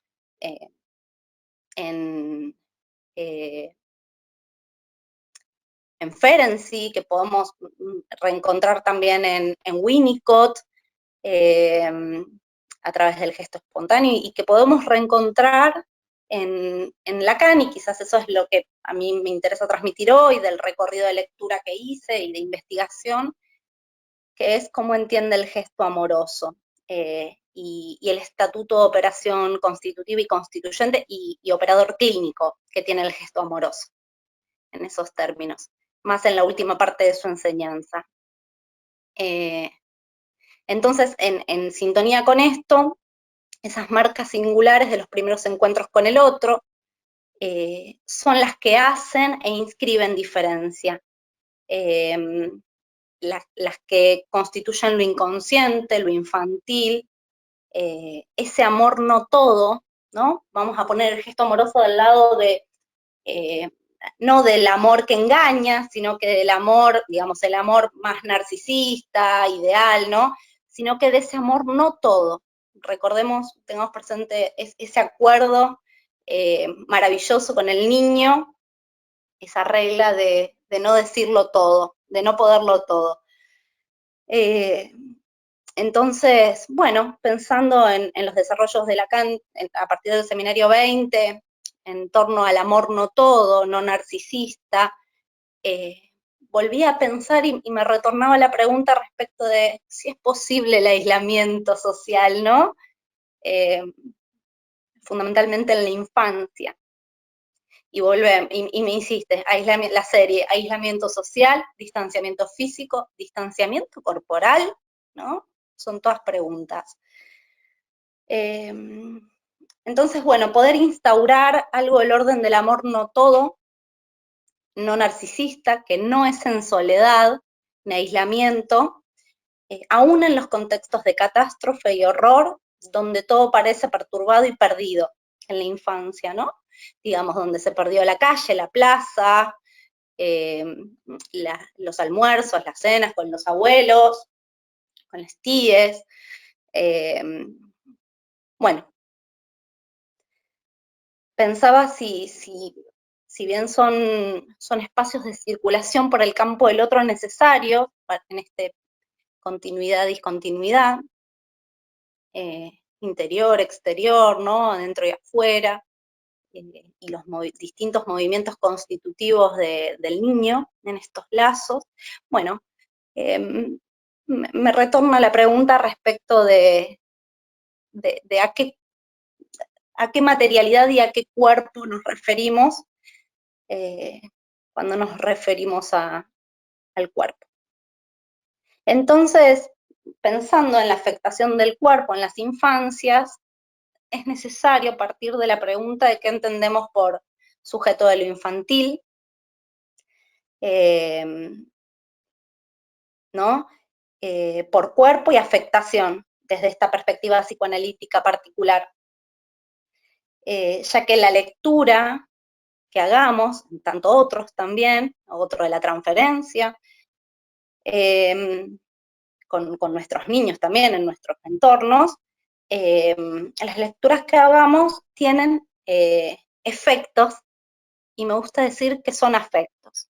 en Ferenczi, que podemos reencontrar también en Winnicott, a través del gesto espontáneo, y que podemos reencontrar en Lacan, y quizás eso es lo que a mí me interesa transmitir hoy, del recorrido de lectura que hice y de investigación, que es cómo entiende el gesto amoroso, y el estatuto de operación constitutiva y constituyente y operador clínico que tiene el gesto amoroso, en esos términos, más en la última parte de su enseñanza. Entonces, en sintonía con esto, esas marcas singulares de los primeros encuentros con el otro son las que hacen e inscriben diferencia. Las que constituyen lo inconsciente, lo infantil, ese amor no todo, ¿no? Vamos a poner el gesto amoroso del lado de, no del amor que engaña, sino que del amor, digamos, el amor más narcisista, ideal, ¿no? Sino que de ese amor no todo. Recordemos, tengamos presente ese acuerdo maravilloso con el niño, esa regla de no decirlo todo, de no poderlo todo. Entonces, bueno, pensando en los desarrollos de Lacan a partir del seminario 20, en torno al amor no todo, no narcisista, volví a pensar y me retornaba la pregunta respecto de si es posible el aislamiento social, ¿no? Fundamentalmente en la infancia. Y me insiste, la serie, aislamiento social, distanciamiento físico, distanciamiento corporal, ¿no? Son todas preguntas. Entonces, bueno, poder instaurar algo del orden del amor no todo, no narcisista, que no es en soledad, ni aislamiento, aún en los contextos de catástrofe y horror, donde todo parece perturbado y perdido en la infancia, ¿no? Digamos, donde se perdió la calle, la plaza, los almuerzos, las cenas con los abuelos, con las tíes. Bueno, pensaba si bien son espacios de circulación por el campo del otro necesarios, en este continuidad, discontinuidad, interior, exterior, ¿no? Adentro y afuera, y los distintos movimientos constitutivos del niño en estos lazos. Bueno, me retorna la pregunta respecto de a qué materialidad y a qué cuerpo nos referimos cuando nos referimos al cuerpo. Entonces, pensando en la afectación del cuerpo en las infancias, es necesario partir de la pregunta de qué entendemos por sujeto de lo infantil, ¿no? Por cuerpo y afectación, desde esta perspectiva psicoanalítica particular. Ya que la lectura que hagamos, tanto otros también, otro de la transferencia, con nuestros niños también, en nuestros entornos, las lecturas que hagamos tienen efectos, y me gusta decir que son afectos.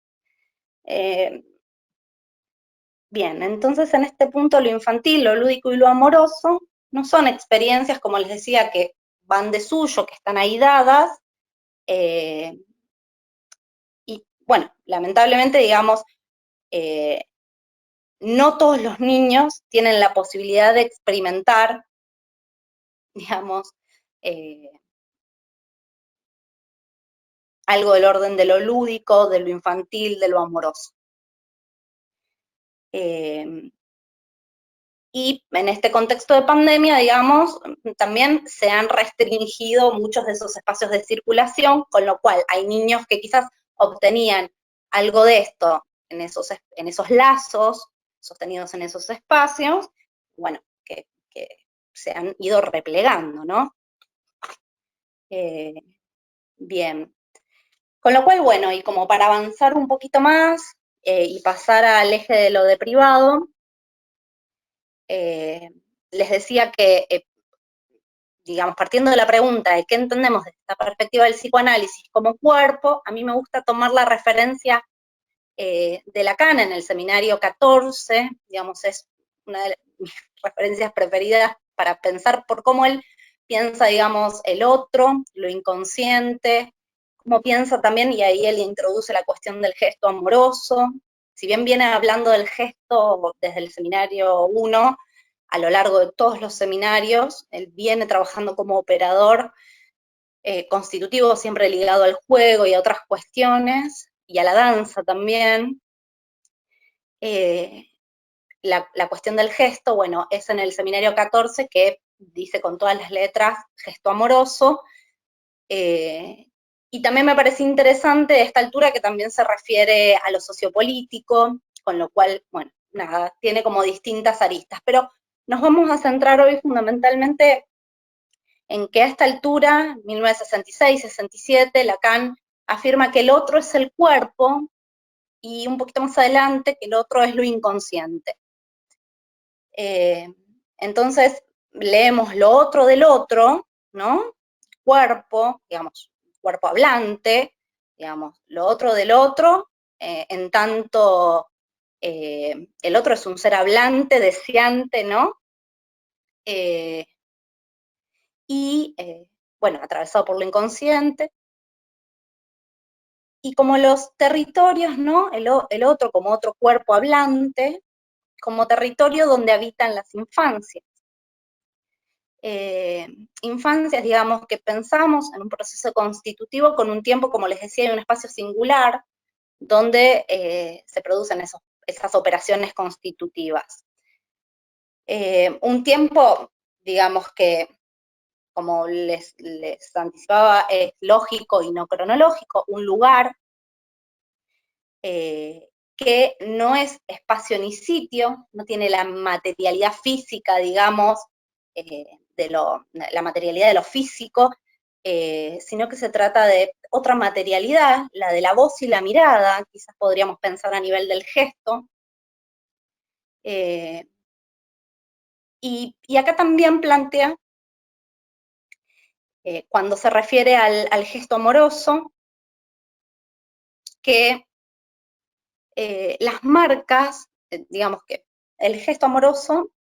Bien, entonces en este punto lo infantil, lo lúdico y lo amoroso no son experiencias, como les decía, que van de suyo, que están ahí dadas, y bueno, lamentablemente, digamos, no todos los niños tienen la posibilidad de experimentar, digamos, algo del orden de lo lúdico, de lo infantil, de lo amoroso. Y en este contexto de pandemia, digamos, también se han restringido muchos de esos espacios de circulación, con lo cual hay niños que quizás obtenían algo de esto en esos lazos, sostenidos en esos espacios, bueno, que se han ido replegando, ¿no? Bien. Con lo cual, bueno, y como para avanzar un poquito más y pasar al eje de lo de privado, les decía que, digamos, partiendo de la pregunta de qué entendemos de esta perspectiva del psicoanálisis como cuerpo, a mí me gusta tomar la referencia de Lacan en el seminario 14, digamos, es una de mis referencias preferidas para pensar por cómo él piensa, digamos, el otro, lo inconsciente, cómo piensa también, y ahí él introduce la cuestión del gesto amoroso. Si bien viene hablando del gesto desde el seminario 1, a lo largo de todos los seminarios, él viene trabajando como operador constitutivo, siempre ligado al juego y a otras cuestiones, y a la danza también. La cuestión del gesto, bueno, es en el seminario 14 que dice con todas las letras gesto amoroso, y también me parece interesante a esta altura que también se refiere a lo sociopolítico, con lo cual, bueno, nada, tiene como distintas aristas, pero nos vamos a centrar hoy fundamentalmente en que a esta altura, 1966-67, Lacan afirma que el otro es el cuerpo, y un poquito más adelante que el otro es lo inconsciente. Entonces, leemos lo otro del otro, ¿no? Cuerpo, digamos, cuerpo hablante, digamos, lo otro del otro, en tanto el otro es un ser hablante, deseante, ¿no? Y, bueno, atravesado por lo inconsciente. Y como los territorios, ¿no? El otro como otro cuerpo hablante, como territorio donde habitan las infancias. Infancias, digamos, que pensamos en un proceso constitutivo con un tiempo, como les decía, y un espacio singular, donde se producen esas operaciones constitutivas. Un tiempo, digamos que, como les anticipaba, es lógico y no cronológico, un lugar que no es espacio ni sitio, no tiene la materialidad física, digamos, la materialidad de lo físico, sino que se trata de otra materialidad, la de la voz y la mirada, quizás podríamos pensar a nivel del gesto. Y acá también plantea, cuando se refiere al gesto amoroso, que las marcas, digamos que el gesto amoroso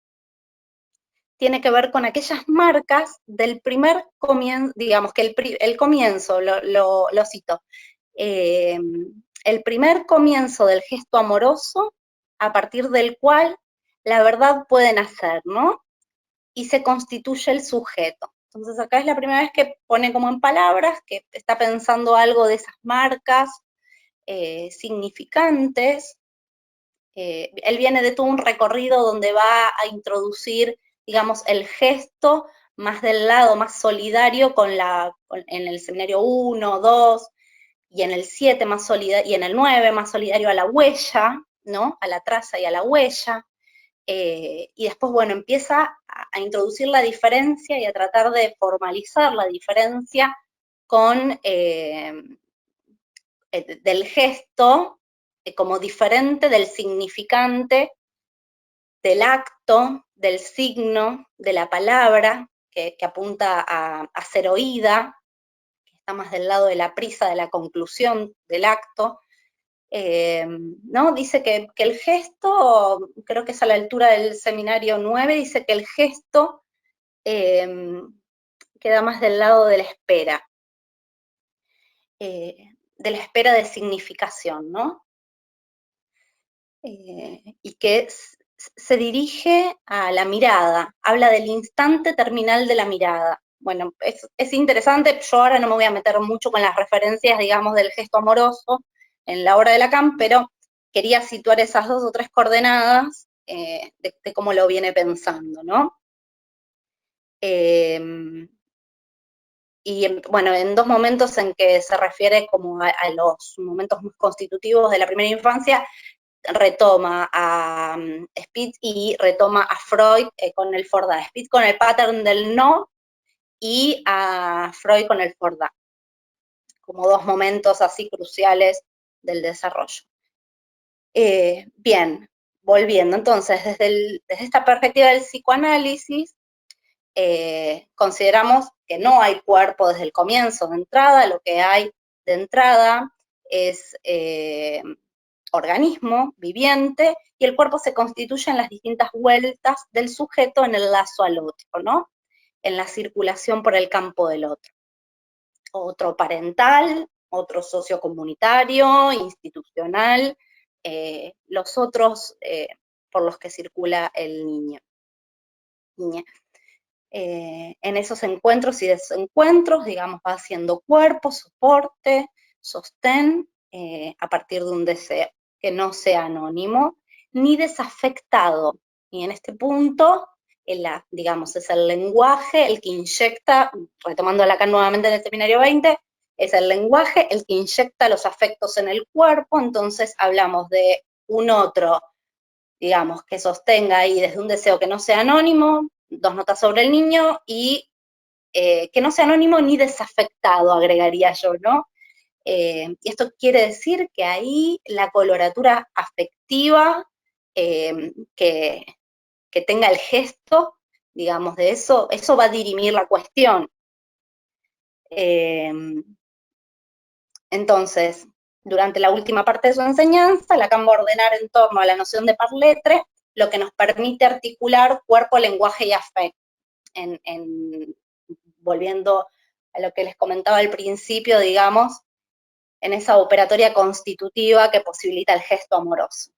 tiene que ver con aquellas marcas del primer comienzo, digamos que el comienzo, lo cito, el primer comienzo del gesto amoroso a partir del cual la verdad puede nacer, ¿no? Y se constituye el sujeto. Entonces acá es la primera vez que pone como en palabras que está pensando algo de esas marcas significantes. Él viene de todo un recorrido donde va a introducir, digamos, el gesto más del lado más solidario en el seminario 1, 2, y en el 7 más solidario, y en el 9 más solidario a la huella, ¿no? A la traza y a la huella. Y después, bueno, empieza a introducir la diferencia y a tratar de formalizar la diferencia con del gesto como diferente del significante, del acto, del signo, de la palabra, que apunta a ser oída, que está más del lado de la prisa, de la conclusión del acto. ¿No? Dice que el gesto, creo que es a la altura del seminario 9, dice que el gesto queda más del lado de la espera de significación, ¿no? Y que se dirige a la mirada, habla del instante terminal de la mirada. Bueno, es interesante, yo ahora no me voy a meter mucho con las referencias, digamos, del gesto amoroso en la obra de Lacan, pero quería situar esas 2 o 3 coordenadas de cómo lo viene pensando, ¿no? Y bueno, en 2 momentos en que se refiere como a los momentos constitutivos de la primera infancia, retoma a Spitz y retoma a Freud con el Fordá. Spitz con el pattern del no y a Freud con el Fordá, como 2 momentos así cruciales del desarrollo. Bien, volviendo, entonces, desde esta perspectiva del psicoanálisis, consideramos que no hay cuerpo desde el comienzo de entrada, lo que hay de entrada es organismo viviente, y el cuerpo se constituye en las distintas vueltas del sujeto en el lazo al otro, ¿no? En la circulación por el campo del otro. Otro parental, otro sociocomunitario, institucional, los otros por los que circula el niño. Niña. En esos encuentros y desencuentros, digamos, va haciendo cuerpo, soporte, sostén, a partir de un deseo, que no sea anónimo, ni desafectado. Y en este punto, digamos, es el lenguaje el que inyecta, retomando acá nuevamente en el seminario 20, es el lenguaje el que inyecta los afectos en el cuerpo, entonces hablamos de un otro, digamos, que sostenga ahí desde un deseo que no sea anónimo, 2 notas sobre el niño, y que no sea anónimo ni desafectado, agregaría yo, ¿no? Y esto quiere decir que ahí la coloratura afectiva que tenga el gesto, digamos, de eso va a dirimir la cuestión. Entonces, durante la última parte de su enseñanza, Lacan va a ordenar en torno a la noción de par-lettre, lo que nos permite articular cuerpo, lenguaje y afecto. Volviendo a lo que les comentaba al principio, digamos, en esa operatoria constitutiva que posibilita el gesto amoroso.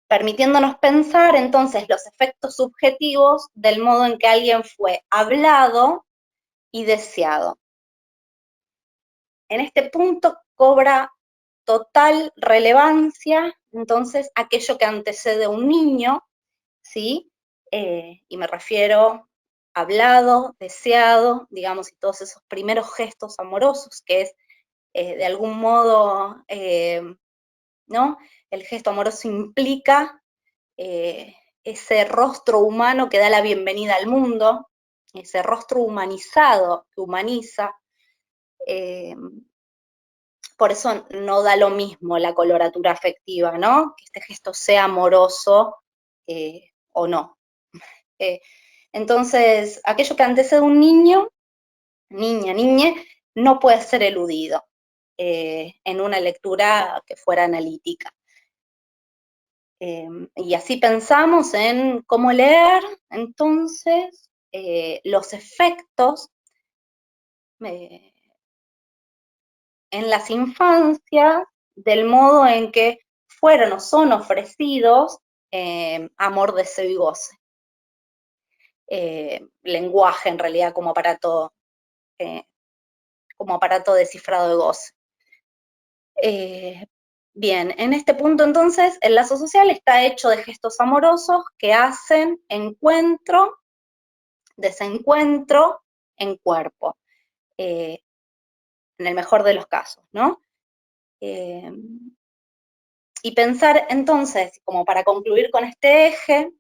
Permitiéndonos pensar entonces los efectos subjetivos del modo en que alguien fue hablado y deseado. En este punto cobra total relevancia entonces aquello que antecede a un niño, ¿sí? Y me refiero hablado, deseado, digamos, y todos esos primeros gestos amorosos, que es de algún modo, ¿no? El gesto amoroso implica ese rostro humano que da la bienvenida al mundo, ese rostro humanizado que humaniza. Por eso no da lo mismo la coloratura afectiva, ¿no? Que este gesto sea amoroso o no. Entonces, aquello que antecede a un niño, niña, niñe, no puede ser eludido en una lectura que fuera analítica. Y así pensamos en cómo leer, entonces, los efectos en las infancias del modo en que fueron o son ofrecidos amor, deseo y goce. Lenguaje, en realidad, como aparato descifrado de goce. Bien, en este punto entonces el lazo social está hecho de gestos amorosos que hacen encuentro, desencuentro en cuerpo, en el mejor de los casos, ¿no? Y pensar entonces, como para concluir con este eje,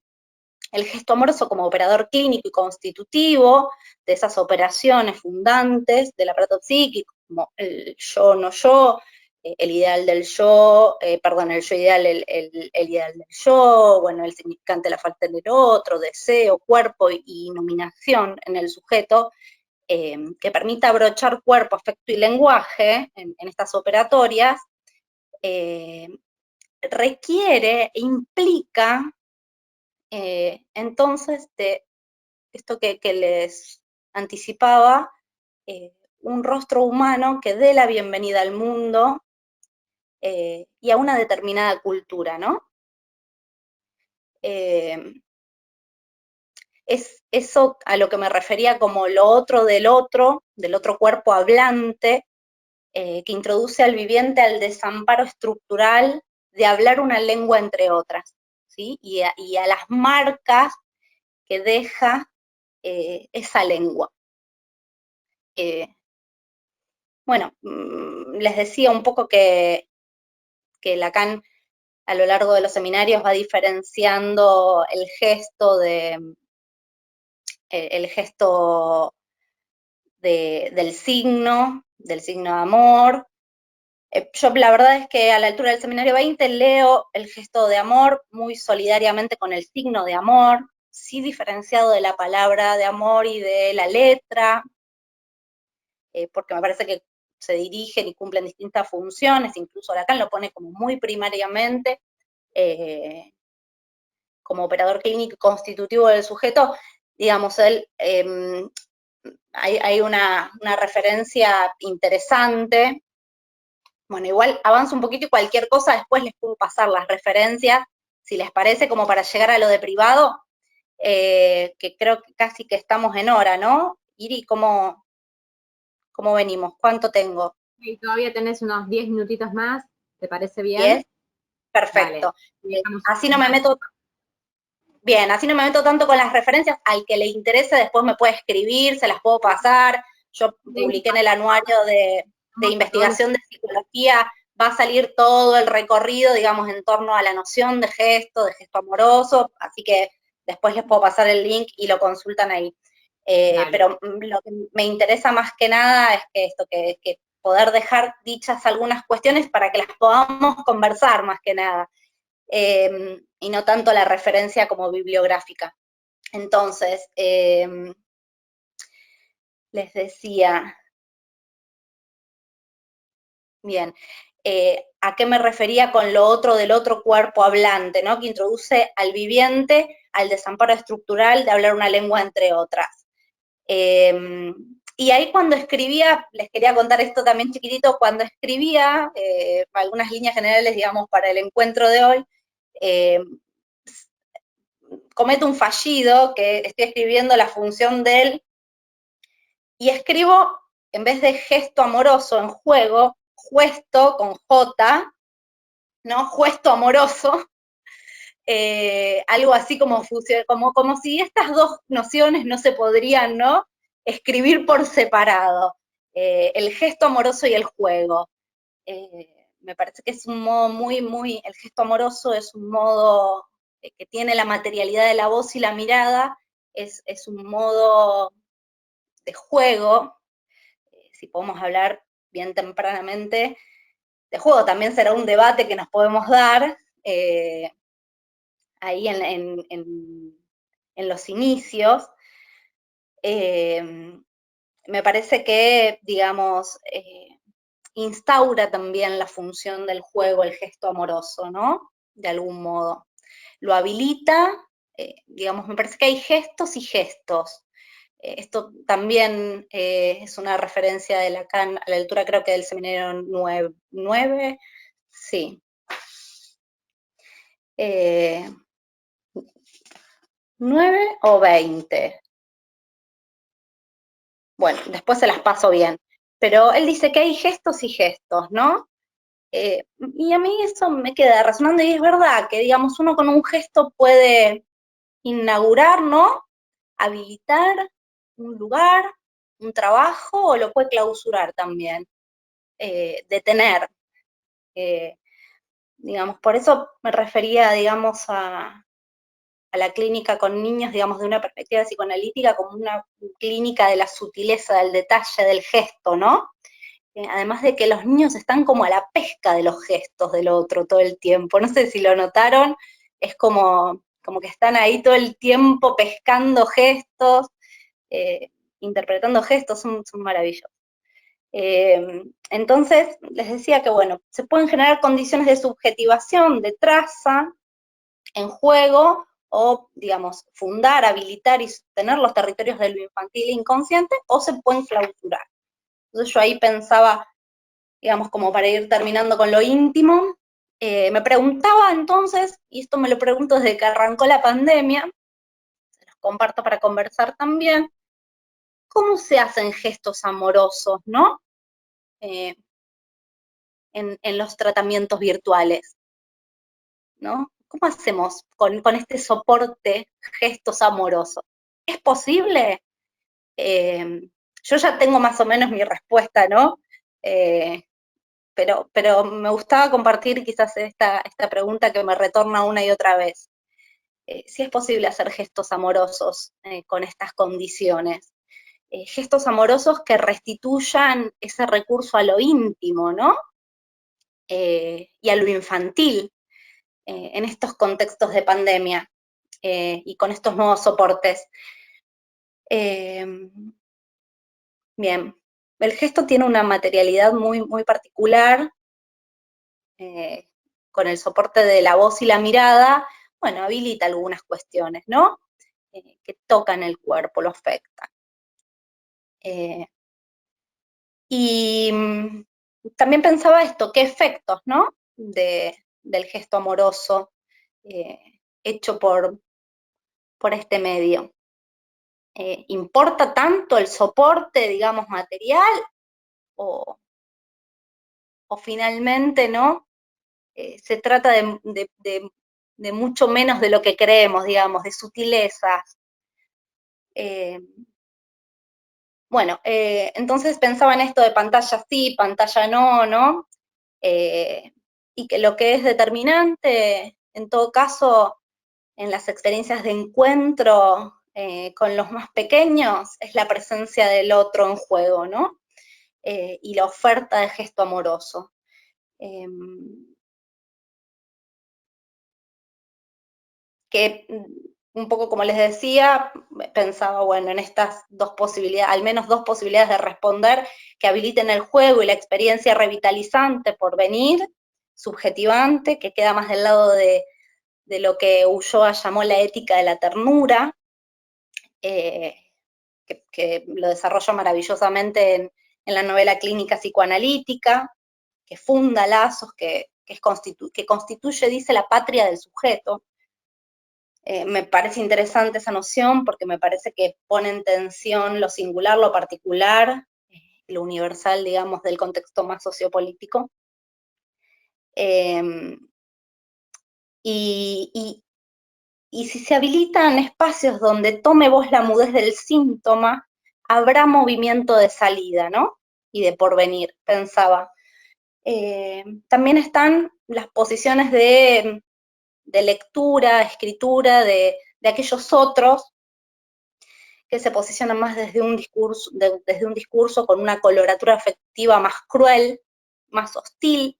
el gesto amoroso como operador clínico y constitutivo de esas operaciones fundantes del aparato psíquico, como el yo, no yo, el ideal del yo, perdón, el yo ideal, el ideal del yo, bueno, el significante de la falta del otro, deseo, cuerpo y nominación en el sujeto, que permita abrochar cuerpo, afecto y lenguaje en estas operatorias, requiere e implica entonces de esto que les anticipaba, un rostro humano que dé la bienvenida al mundo y a una determinada cultura, ¿no? Es eso a lo que me refería como lo otro del otro cuerpo hablante, que introduce al viviente al desamparo estructural de hablar una lengua entre otras, ¿sí? Y a las marcas que deja esa lengua. Bueno, les decía un poco que Lacan a lo largo de los seminarios va diferenciando el gesto del signo de amor. Yo la verdad es que a la altura del seminario 20 leo el gesto de amor muy solidariamente con el signo de amor, sí diferenciado de la palabra de amor y de la letra, porque me parece que se dirigen y cumplen distintas funciones, incluso Lacan lo pone como muy primariamente, como operador clínico constitutivo del sujeto, digamos, él, hay una referencia interesante. Bueno, igual avanzo un poquito y cualquier cosa después les puedo pasar las referencias, si les parece, como para llegar a lo de privado, que creo que casi que estamos en hora, ¿no? Iri, ¿cómo venimos? ¿Cuánto tengo? Y todavía tenés unos 10 minutitos más, ¿te parece bien? 10. Perfecto. Así no me meto. Bien, así no me meto tanto con las referencias. Al que le interese después me puede escribir, se las puedo pasar. Yo publiqué en el anuario de investigación de psicología, va a salir todo el recorrido, digamos, en torno a la noción de gesto amoroso, así que después les puedo pasar el link y lo consultan ahí. Pero lo que me interesa más que nada es que poder dejar dichas algunas cuestiones para que las podamos conversar más que nada. Y no tanto la referencia como bibliográfica. Entonces, les decía, bien, ¿a qué me refería con lo otro del otro cuerpo hablante, ¿no? Que introduce al viviente al desamparo estructural de hablar una lengua entre otras. Y ahí cuando escribía, les quería contar esto también chiquitito, cuando escribía algunas líneas generales, digamos, para el encuentro de hoy, cometo un fallido, que estoy escribiendo la función del, y escribo, en vez de gesto amoroso en juego, juesto con J, ¿no? Juesto amoroso, algo así como si estas dos nociones no se podrían, ¿no?, escribir por separado, el gesto amoroso y el juego. Me parece que es un modo el gesto amoroso es un modo que tiene la materialidad de la voz y la mirada, es un modo de juego, si podemos hablar bien tempranamente de juego, también será un debate que nos podemos dar, ahí en los inicios. Me parece que, digamos, instaura también la función del juego, el gesto amoroso, ¿no? De algún modo. Lo habilita, digamos, me parece que hay gestos y gestos. Esto también es una referencia de Lacan a la altura, creo que del seminario 9, sí. 9 o 20. Bueno, después se las paso bien. Pero él dice que hay gestos y gestos, ¿no? Y a mí eso me queda resonando, y es verdad que, digamos, uno con un gesto puede inaugurar, ¿no?, habilitar un lugar, un trabajo, o lo puede clausurar también, detener. Digamos, por eso me refería, digamos, a la clínica con niños, digamos, de una perspectiva psicoanalítica, como una clínica de la sutileza, del detalle, del gesto, ¿no? Además de que los niños están como a la pesca de los gestos del otro todo el tiempo. No sé si lo notaron, es como que están ahí todo el tiempo pescando gestos, interpretando gestos, son maravillosos. Entonces, les decía que, bueno, se pueden generar condiciones de subjetivación, de traza, en juego, o, digamos, fundar, habilitar y sostener los territorios de lo infantil e inconsciente, o se pueden clausurar. Entonces yo ahí pensaba, digamos, como para ir terminando con lo íntimo, me preguntaba entonces, y esto me lo pregunto desde que arrancó la pandemia, se los comparto para conversar también, ¿cómo se hacen gestos amorosos, ¿no?, en los tratamientos virtuales, ¿no? ¿Cómo hacemos con este soporte, gestos amorosos? ¿Es posible? Yo ya tengo más o menos mi respuesta, ¿no? Pero me gustaba compartir quizás esta pregunta que me retorna una y otra vez. Si es posible hacer gestos amorosos con estas condiciones. Gestos amorosos que restituyan ese recurso a lo íntimo, ¿no? Y a lo infantil en estos contextos de pandemia y con estos nuevos soportes. Bien, el gesto tiene una materialidad muy particular, con el soporte de la voz y la mirada, bueno, habilita algunas cuestiones, ¿no? Que tocan el cuerpo, lo afectan. Y también pensaba esto, ¿qué efectos, no?, del gesto amoroso hecho por este medio. ¿Importa tanto el soporte, digamos, material? ¿O finalmente, no? Se trata de mucho menos de lo que creemos, digamos, de sutilezas. Bueno, entonces pensaba en esto de pantalla sí, pantalla no, ¿no? Y que lo que es determinante, en todo caso, en las experiencias de encuentro con los más pequeños, es la presencia del otro en juego, ¿no? Y la oferta de gesto amoroso. Que un poco como les decía, pensaba, bueno, en estas dos posibilidades, al menos dos posibilidades de responder que habiliten el juego y la experiencia revitalizante por venir, subjetivante, que queda más del lado de lo que Ulloa llamó la ética de la ternura, que que lo desarrolla maravillosamente en la novela clínica psicoanalítica, que funda lazos, que constituye, dice, la patria del sujeto. Me parece interesante esa noción porque me parece que pone en tensión lo singular, lo particular, lo universal, digamos, del contexto más sociopolítico. Y si se habilitan espacios donde tome voz la mudez del síntoma, habrá movimiento de salida, ¿no? Y de porvenir, pensaba. También están las posiciones de lectura, escritura de aquellos otros que se posicionan más desde un discurso con una coloratura afectiva más cruel, más hostil,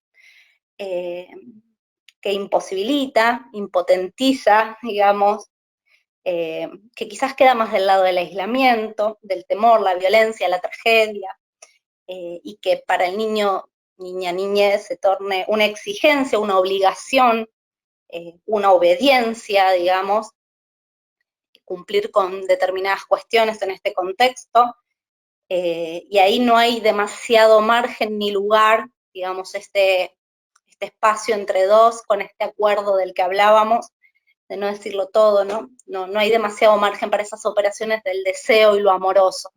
que imposibilita, impotentiza, digamos, que quizás queda más del lado del aislamiento, del temor, la violencia, la tragedia, y que para el niño, niñez se torne una exigencia, una obligación, una obediencia, digamos, cumplir con determinadas cuestiones en este contexto, y ahí no hay demasiado margen ni lugar, digamos, este espacio entre dos, con este acuerdo del que hablábamos, de no decirlo todo, ¿no? No hay demasiado margen para esas operaciones del deseo y lo amoroso.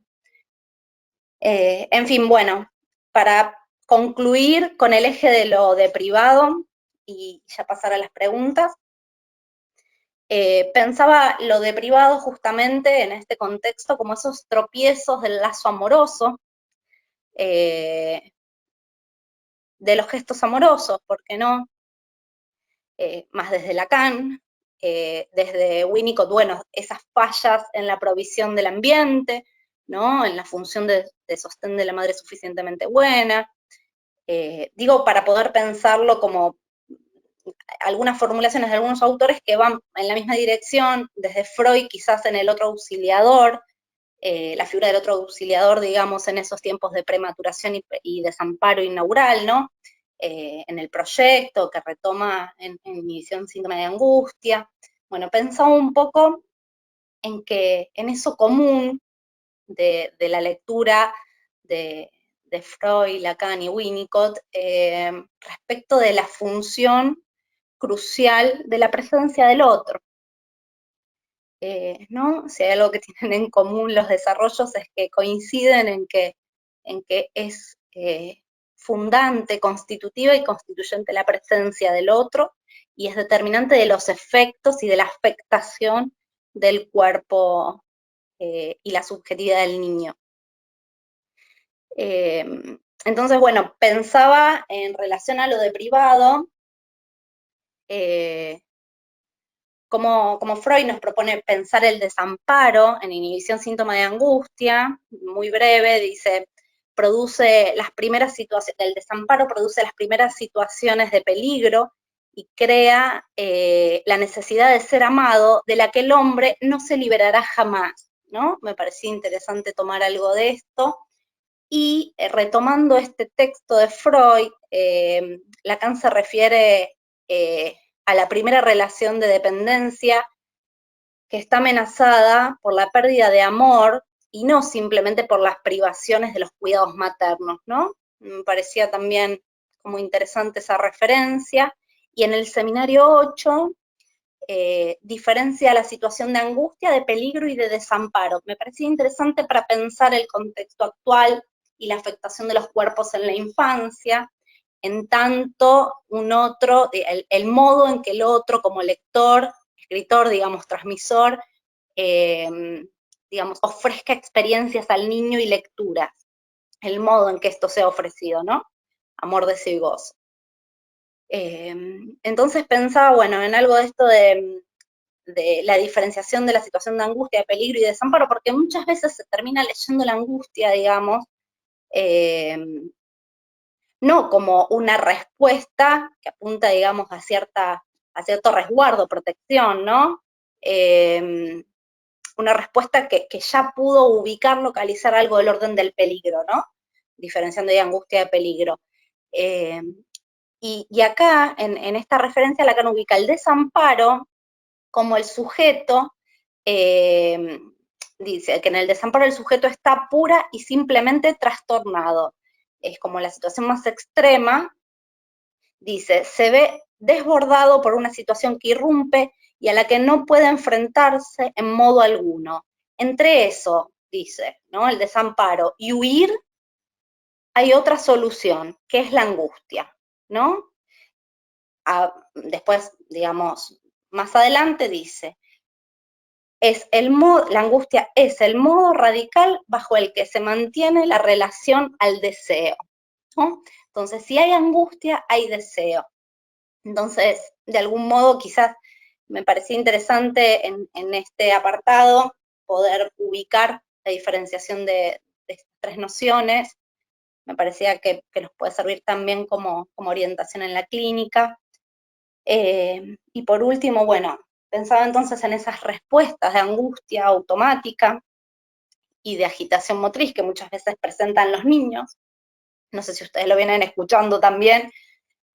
En fin, bueno, para concluir con el eje de lo de privado, y ya pasar a las preguntas, pensaba lo de privado justamente en este contexto como esos tropiezos del lazo amoroso, de los gestos amorosos, ¿por qué no? Más desde Lacan, desde Winnicott, bueno, esas fallas en la provisión del ambiente, ¿no? En la función de sostén de la madre suficientemente buena. Digo, para poder pensarlo como algunas formulaciones de algunos autores que van en la misma dirección, desde Freud quizás en el otro auxiliador, la figura del otro auxiliador, digamos, en esos tiempos de prematuración y desamparo inaugural, ¿no? En el proyecto que retoma en mi visión síndrome de angustia. Bueno, pensaba un poco en que en eso común de la lectura de Freud, Lacan y Winnicott, respecto de la función crucial de la presencia del otro. ¿No? Si hay algo que tienen en común los desarrollos es que coinciden en que es fundante, constitutiva y constituyente la presencia del otro, y es determinante de los efectos y de la afectación del cuerpo y la subjetividad del niño. Entonces, bueno, pensaba en relación a lo de privado, como Freud nos propone pensar el desamparo en inhibición síntoma de angustia, muy breve, dice, produce las primeras situaciones, el desamparo produce las primeras situaciones de peligro y crea la necesidad de ser amado, de la que el hombre no se liberará jamás, ¿no? Me parecía interesante tomar algo de esto. Y retomando este texto de Freud, Lacan se refiere a la primera relación de dependencia que está amenazada por la pérdida de amor y no simplemente por las privaciones de los cuidados maternos, ¿no? Me parecía también como interesante esa referencia. Y en el seminario 8 diferencia la situación de angustia, de peligro y de desamparo. Me parecía interesante para pensar el contexto actual y la afectación de los cuerpos en la infancia, en tanto el modo en que el otro como lector, escritor, digamos, transmisor, digamos, ofrezca experiencias al niño y lecturas, el modo en que esto sea ofrecido, ¿no? Amor, deseo y gozo. Entonces pensaba, bueno, en algo de esto de la diferenciación de la situación de angustia, de peligro y de desamparo, porque muchas veces se termina leyendo la angustia, digamos, no como una respuesta que apunta, digamos, a cierto resguardo, protección, ¿no? Una respuesta que ya pudo ubicar, localizar algo del orden del peligro, ¿no? Diferenciando de angustia de peligro. Y acá, en esta referencia, Lacan ubica el desamparo como el sujeto dice que en el desamparo el sujeto está pura y simplemente trastornado. Es como la situación más extrema. Dice, se ve desbordado por una situación que irrumpe y a la que no puede enfrentarse en modo alguno. Entre eso, dice, ¿no? El desamparo y huir, hay otra solución, que es la angustia, ¿no? Después, digamos, más adelante dice, la angustia es el modo radical bajo el que se mantiene la relación al deseo, ¿no? Entonces, si hay angustia, hay deseo. Entonces, de algún modo, quizás me parecía interesante en este apartado poder ubicar la diferenciación de estas tres nociones. Me parecía que nos puede servir también como orientación en la clínica. Y por último, bueno, pensaba entonces en esas respuestas de angustia automática y de agitación motriz que muchas veces presentan los niños. No sé si ustedes lo vienen escuchando también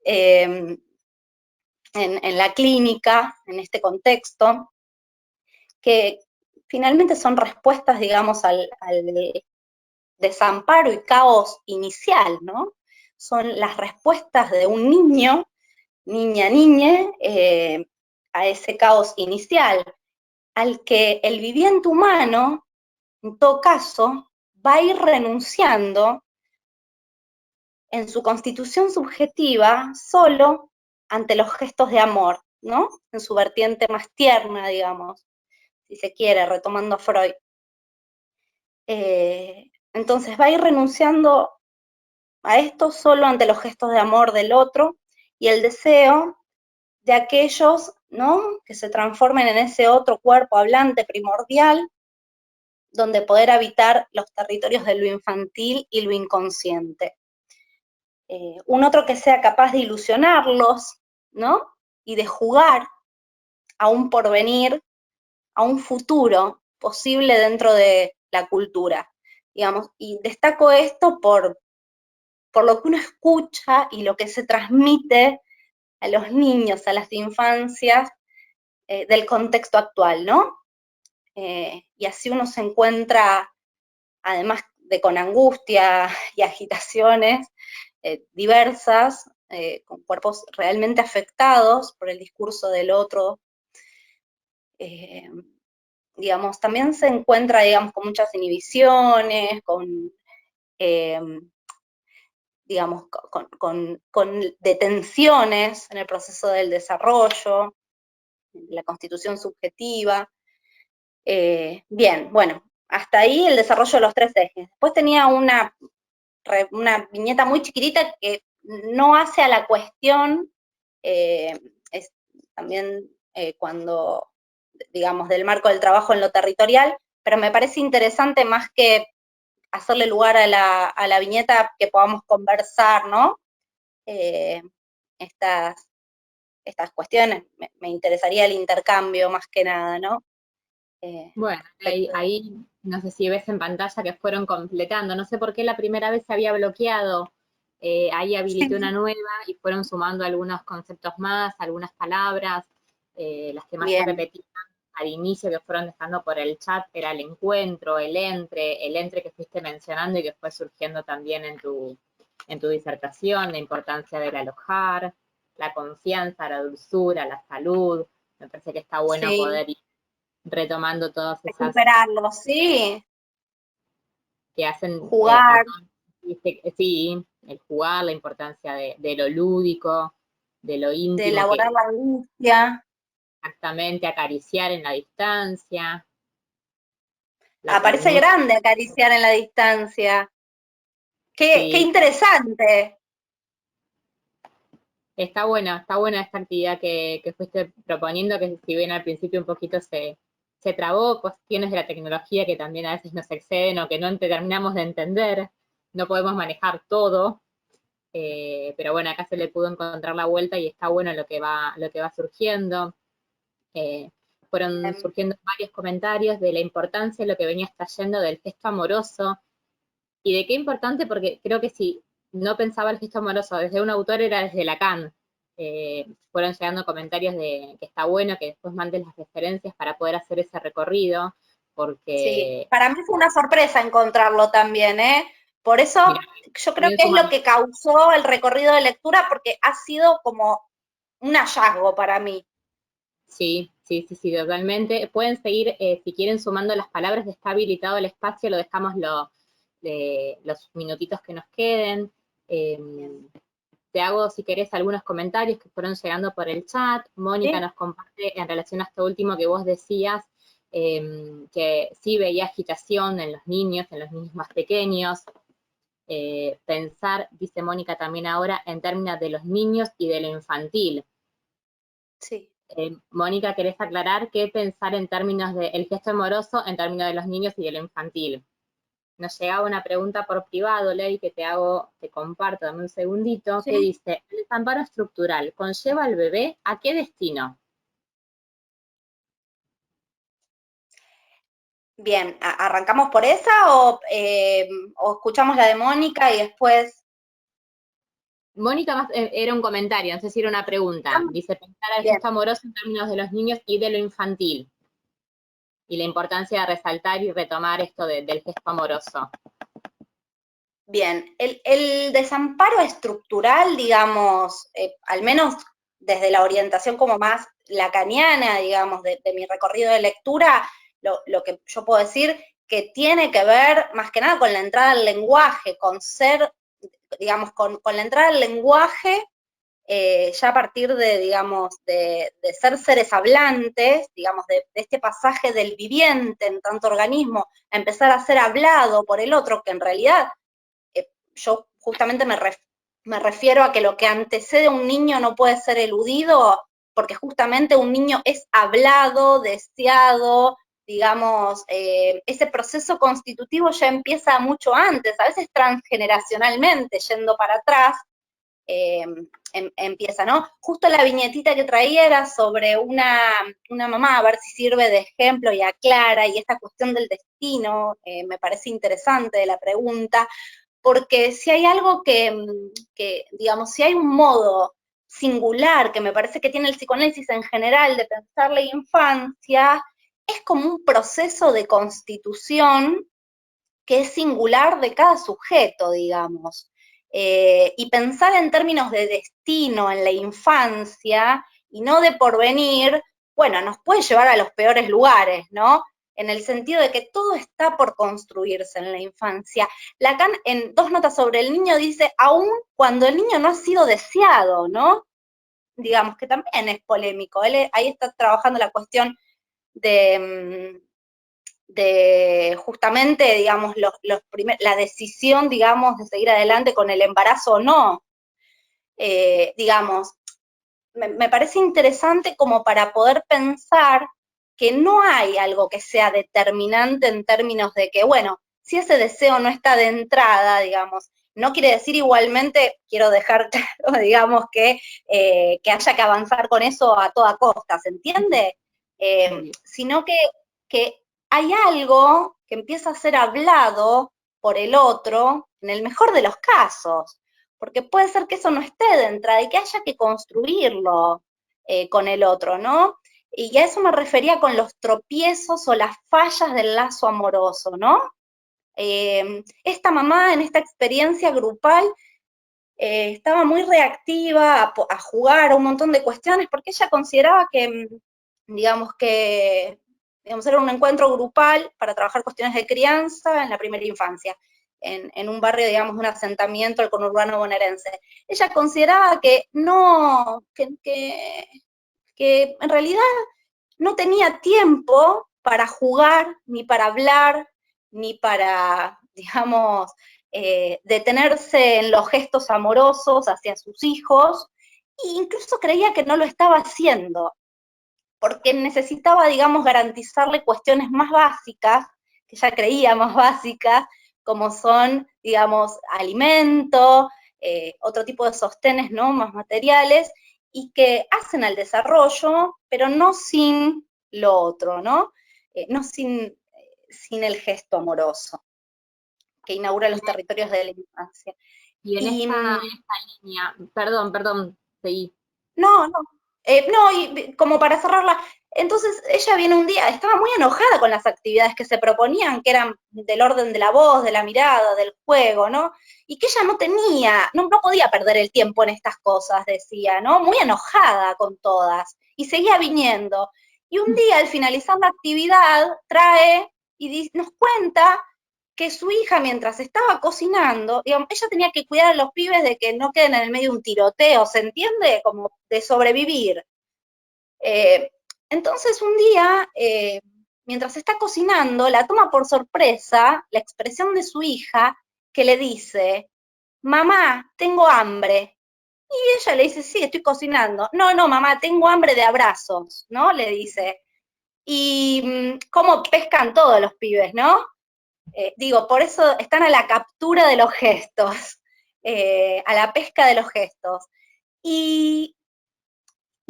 en la clínica, en este contexto, que finalmente son respuestas, digamos, al desamparo y caos inicial, ¿no? Son las respuestas de un niño, niñe, a ese caos inicial, al que el viviente humano, en todo caso, va a ir renunciando en su constitución subjetiva solo ante los gestos de amor, ¿no? En su vertiente más tierna, digamos, si se quiere, retomando a Freud. Entonces va a ir renunciando a esto solo ante los gestos de amor del otro y el deseo de aquellos, ¿no?, que se transformen en ese otro cuerpo hablante primordial, donde poder habitar los territorios de lo infantil y lo inconsciente. Un otro que sea capaz de ilusionarlos, ¿no?, y de jugar a un porvenir, a un futuro posible dentro de la cultura, digamos, y destaco esto por lo que uno escucha y lo que se transmite a los niños, a las infancias del contexto actual, ¿no? Y así uno se encuentra, además de con angustia y agitaciones diversas, con cuerpos realmente afectados por el discurso del otro, digamos, también se encuentra, digamos, con muchas inhibiciones, digamos, con detenciones en el proceso del desarrollo, la constitución subjetiva. Bien, bueno, hasta ahí el desarrollo de los tres ejes. Después tenía una viñeta muy chiquitita que no hace a la cuestión, es también cuando, digamos, del marco del trabajo en lo territorial, pero me parece interesante más que hacerle lugar a la viñeta que podamos conversar, ¿no? Estas cuestiones, me interesaría el intercambio más que nada, ¿no? Bueno, ahí no sé si ves en pantalla que fueron completando, no sé por qué la primera vez se había bloqueado, ahí habilité una nueva y fueron sumando algunos conceptos más, algunas palabras, las que más se repetían al inicio que fueron dejando por el chat era el encuentro, el entre que fuiste mencionando y que fue surgiendo también en tu disertación, la importancia del alojar, la confianza, la dulzura, la salud. Me parece que está bueno poder ir retomando todas esas... Recuperarlo, sí. Que hacen... Jugar. Sí, el jugar, la importancia de lo lúdico, de lo íntimo. De elaborar la angustia. Exactamente, acariciar en la distancia. Parece grande acariciar en la distancia. Qué interesante. Está buena esta actividad que fuiste proponiendo, que si bien al principio un poquito se trabó, cuestiones de la tecnología que también a veces nos exceden o que no terminamos de entender, no podemos manejar todo, pero bueno, acá se le pudo encontrar la vuelta y está bueno lo que va surgiendo. Fueron surgiendo varios comentarios de la importancia de lo que venías trayendo del gesto amoroso, y de qué importante, porque creo que si no pensaba el gesto amoroso desde un autor era desde Lacan. Fueron llegando comentarios de que está bueno que después mandes las referencias para poder hacer ese recorrido, porque... Sí, para mí fue una sorpresa encontrarlo también, ¿eh? Por eso Mira, yo creo que es lo que causó el recorrido de lectura, porque ha sido como un hallazgo para mí. Sí, totalmente. Pueden seguir, si quieren, sumando las palabras, está habilitado el espacio, lo dejamos los minutitos que nos queden. Te hago, si querés, algunos comentarios que fueron llegando por el chat. Mónica nos comparte en relación a esto último que vos decías, que sí veía agitación en los niños más pequeños. Pensar, dice Mónica también ahora, en términos de los niños y de lo infantil. Sí. Mónica, ¿querés aclarar qué pensar en términos del gesto amoroso, en términos de los niños y de lo infantil? Nos llegaba una pregunta por privado, Ley, que te comparto, dame un segundito, que dice, ¿el desamparo estructural conlleva al bebé a qué destino? Bien, ¿arrancamos por esa o escuchamos la de Mónica y después? Mónica era un comentario, no sé si era una pregunta. Dice, pensar el Bien. gesto amoroso en términos de los niños y de lo infantil. Y la importancia de resaltar y retomar esto del gesto amoroso. Bien, el desamparo estructural, digamos, al menos desde la orientación como más lacaniana, digamos, de mi recorrido de lectura, lo que yo puedo decir que tiene que ver más que nada con la entrada al lenguaje, con ser, digamos, con la entrada al lenguaje ya a partir de, digamos, de ser seres hablantes, digamos, de este pasaje del viviente en tanto organismo, a empezar a ser hablado por el otro, que en realidad yo justamente me refiero a que lo que antecede a un niño no puede ser eludido, porque justamente un niño es hablado, deseado, digamos, ese proceso constitutivo ya empieza mucho antes, a veces transgeneracionalmente, yendo para atrás, empieza, ¿no? Justo la viñetita que traía era sobre una mamá, a ver si sirve de ejemplo y aclara, y esta cuestión del destino, me parece interesante de la pregunta, porque si hay algo que, digamos, si hay un modo singular que me parece que tiene el psicoanálisis en general de pensar la infancia, es como un proceso de constitución que es singular de cada sujeto, digamos. Y pensar en términos de destino en la infancia y no de porvenir, bueno, nos puede llevar a los peores lugares, ¿no? En el sentido de que todo está por construirse en la infancia. Lacan, en Dos notas sobre el niño, dice, aún cuando el niño no ha sido deseado, ¿no? Digamos que también es polémico. Él ahí está trabajando la cuestión de justamente, digamos, la decisión, digamos, de seguir adelante con el embarazo o no. Digamos, me parece interesante como para poder pensar que no hay algo que sea determinante en términos de que, bueno, si ese deseo no está de entrada, digamos, no quiere decir igualmente, quiero dejar claro, digamos, que haya que avanzar con eso a toda costa, ¿se entiende? Sino que hay algo que empieza a ser hablado por el otro, en el mejor de los casos, porque puede ser que eso no esté de entrada y que haya que construirlo con el otro, ¿no? Y a eso me refería con los tropiezos o las fallas del lazo amoroso, ¿no? Esta mamá en esta experiencia grupal estaba muy reactiva a jugar a un montón de cuestiones porque ella consideraba que, digamos, era un encuentro grupal para trabajar cuestiones de crianza en la primera infancia, en un barrio, digamos, un asentamiento del conurbano bonaerense. Ella consideraba que no, que en realidad no tenía tiempo para jugar, ni para hablar, ni para, digamos, detenerse en los gestos amorosos hacia sus hijos, e incluso creía que no lo estaba haciendo, porque necesitaba, digamos, garantizarle cuestiones más básicas, que ella creía más básicas, como son, digamos, alimento, otro tipo de sostenes, ¿no?, más materiales, y que hacen al desarrollo, pero no sin lo otro, ¿no? No sin el gesto amoroso, que inaugura los territorios de la infancia. Y en esta línea, perdón, seguí. No, y como para cerrarla, Entonces ella viene un día, estaba muy enojada con las actividades que se proponían, que eran del orden de la voz, de la mirada, del juego, ¿no? Y que ella no tenía, no podía perder el tiempo en estas cosas, decía, ¿no? Muy enojada con todas. Y seguía viniendo. Y un día, al finalizar la actividad, trae y nos cuenta que su hija, mientras estaba cocinando, digamos, ella tenía que cuidar a los pibes de que no queden en el medio de un tiroteo, ¿se entiende? Como de sobrevivir. Entonces un día, mientras está cocinando, la toma por sorpresa la expresión de su hija que le dice, mamá, tengo hambre. Y ella le dice, sí, estoy cocinando. No, no, mamá, tengo hambre de abrazos, ¿no? Le dice. Y cómo pescan todos los pibes, ¿no? Digo, por eso están a la captura de los gestos, a la pesca de los gestos. Y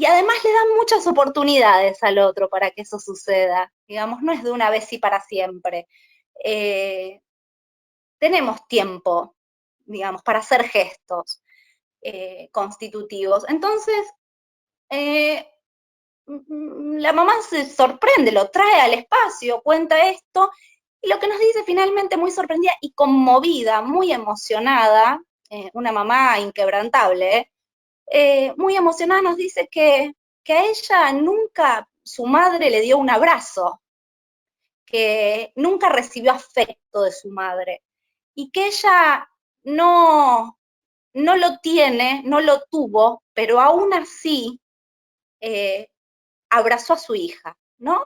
además le dan muchas oportunidades al otro para que eso suceda. Digamos, no es de una vez y para siempre. Tenemos tiempo, digamos, para hacer gestos constitutivos. Entonces, la mamá se sorprende, lo trae al espacio, cuenta esto, y lo que nos dice finalmente muy sorprendida y conmovida, muy emocionada, una mamá inquebrantable, muy emocionada nos dice que a ella nunca su madre le dio un abrazo, que nunca recibió afecto de su madre y que ella no lo tiene, no lo tuvo, pero aún así abrazó a su hija, ¿no?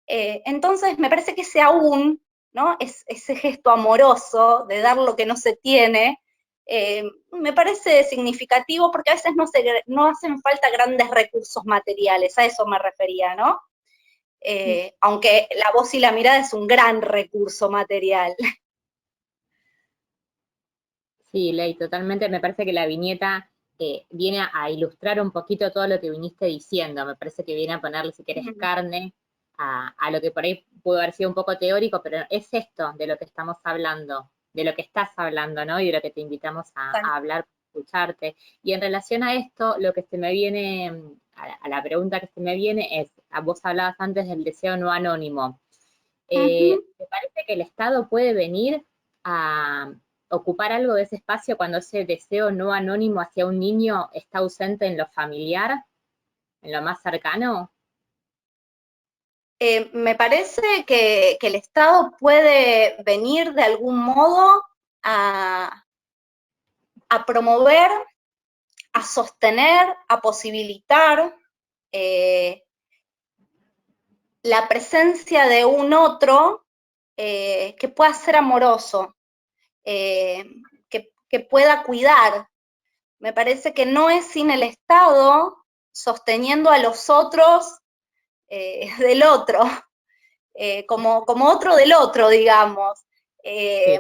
Entonces me parece que ese aún, ¿no? Ese gesto amoroso de dar lo que no se tiene, me parece significativo porque a veces no hacen falta grandes recursos materiales, a eso me refería, ¿no? Aunque la voz y la mirada es un gran recurso material. Sí, Ley, totalmente. Me parece que la viñeta viene a ilustrar un poquito todo lo que viniste diciendo. Me parece que viene a ponerle, si querés, carne a lo que por ahí pudo haber sido un poco teórico, pero es esto de lo que estamos hablando, de lo que estás hablando, ¿no? Y de lo que te invitamos a hablar, escucharte. Y en relación a esto, lo que se me viene, a la pregunta que se me viene es, vos hablabas antes del deseo no anónimo. ¿Te parece que el Estado puede venir a ocupar algo de ese espacio cuando ese deseo no anónimo hacia un niño está ausente en lo familiar, en lo más cercano? Me parece que el Estado puede venir de algún modo a promover, a sostener, a posibilitar la presencia de un otro que pueda ser amoroso, que pueda cuidar. Me parece que no es sin el Estado sosteniendo a los otros del otro, como otro del otro, digamos. Sí.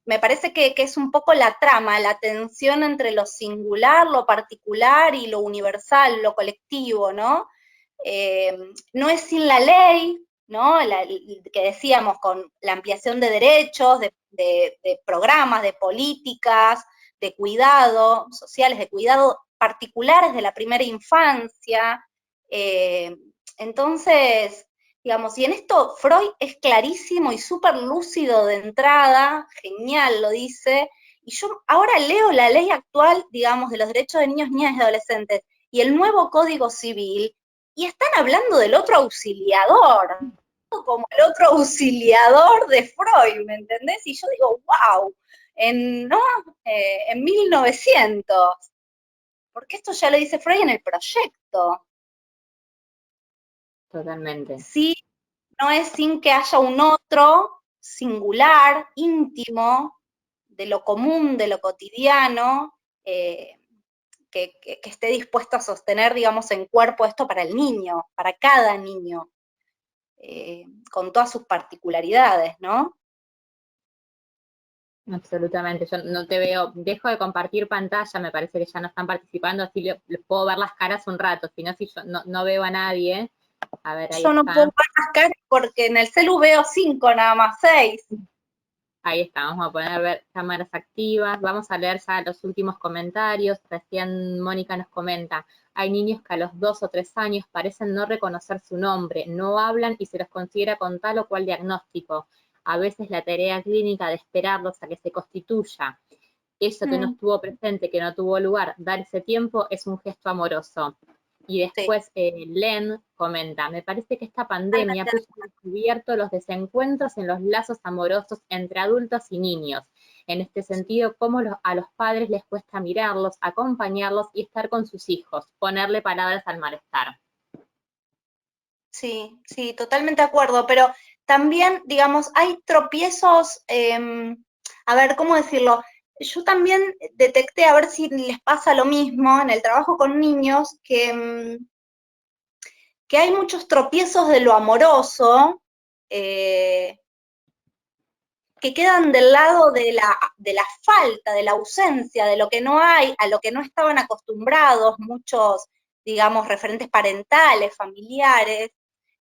Me parece que es un poco la trama, la tensión entre lo singular, lo particular y lo universal, lo colectivo, ¿no? No es sin la ley, ¿no? Que decíamos, con la ampliación de derechos, de programas, de políticas, de cuidado, sociales, de cuidado particulares de la primera infancia. Entonces, digamos, y en esto Freud es clarísimo y súper lúcido de entrada, genial lo dice, y yo ahora leo la ley actual, digamos, de los derechos de niños, niñas y adolescentes, y el nuevo Código Civil, y están hablando del otro auxiliador, como el otro auxiliador de Freud, ¿me entendés? Y yo digo, wow, en 1900, porque esto ya lo dice Freud en el proyecto. Totalmente. Sí, no es sin que haya un otro singular, íntimo, de lo común, de lo cotidiano, que esté dispuesto a sostener, digamos, en cuerpo esto para el niño, para cada niño, con todas sus particularidades, ¿no? Absolutamente, yo no te veo, dejo de compartir pantalla, me parece que ya no están participando, así les puedo ver las caras un rato, si no, si yo no veo a nadie. A ver, ahí yo no está. puedo ver las caras porque en el celu veo 5 nada más, 6. Ahí está, vamos a poner ver cámaras activas, vamos a leer ya los últimos comentarios. Recién Mónica nos comenta, hay niños que a los 2 o 3 años parecen no reconocer su nombre, no hablan y se los considera con tal o cual diagnóstico. A veces la tarea clínica de esperarlos a que se constituya eso que no estuvo presente, que no tuvo lugar, dar ese tiempo es un gesto amoroso. Y después Len comenta, me parece que esta pandemia puso al descubierto los desencuentros en los lazos amorosos entre adultos y niños. En este sentido, cómo a los padres les cuesta mirarlos, acompañarlos y estar con sus hijos, ponerle palabras al malestar. Sí, sí, totalmente de acuerdo, pero también, digamos, hay tropiezos, a ver, ¿cómo decirlo? Yo también detecté, a ver si les pasa lo mismo en el trabajo con niños, que hay muchos tropiezos de lo amoroso que quedan del lado de la falta, de la ausencia, de lo que no hay, a lo que no estaban acostumbrados muchos, digamos, referentes parentales, familiares.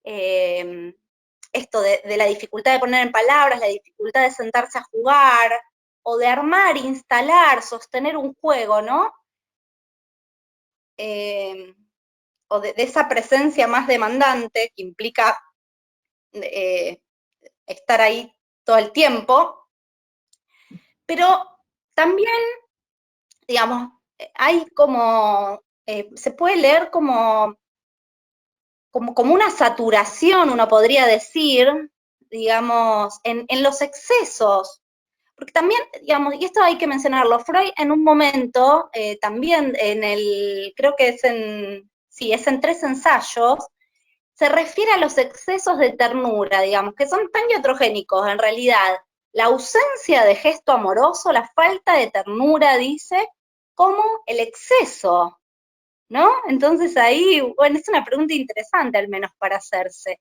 Esto de la dificultad de poner en palabras, la dificultad de sentarse a jugar, o de armar, instalar, sostener un juego, ¿no? O de esa presencia más demandante que implica estar ahí todo el tiempo, pero también, digamos, hay como, se puede leer como una saturación, uno podría decir, digamos, en los excesos. Porque también, digamos, y esto hay que mencionarlo, Freud en un momento, también creo que es en 3 ensayos, se refiere a los excesos de ternura, digamos, que son tan iatrogénicos en realidad. La ausencia de gesto amoroso, la falta de ternura, dice, como el exceso, ¿no? Entonces ahí, bueno, es una pregunta interesante al menos para hacerse.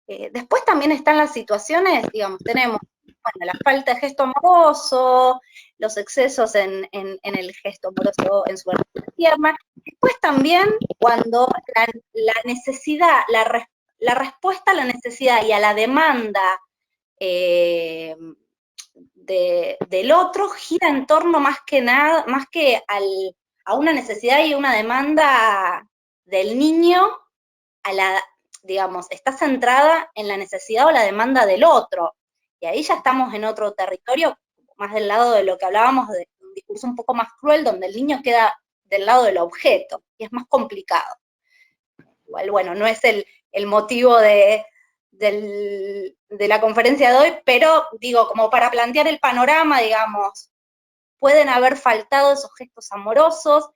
Después también están las situaciones, digamos, tenemos, bueno, la falta de gesto amoroso, los excesos en el gesto amoroso en su versión tierna. Después también cuando la necesidad, la respuesta a la necesidad y a la demanda del otro gira en torno más que nada, más que a una necesidad y una demanda del niño, digamos, está centrada en la necesidad o la demanda del otro. Y ahí ya estamos en otro territorio, más del lado de lo que hablábamos, de un discurso un poco más cruel, donde el niño queda del lado del objeto, y es más complicado. Igual, bueno, no es el motivo de la conferencia de hoy, pero digo, como para plantear el panorama, digamos, pueden haber faltado esos gestos amorosos,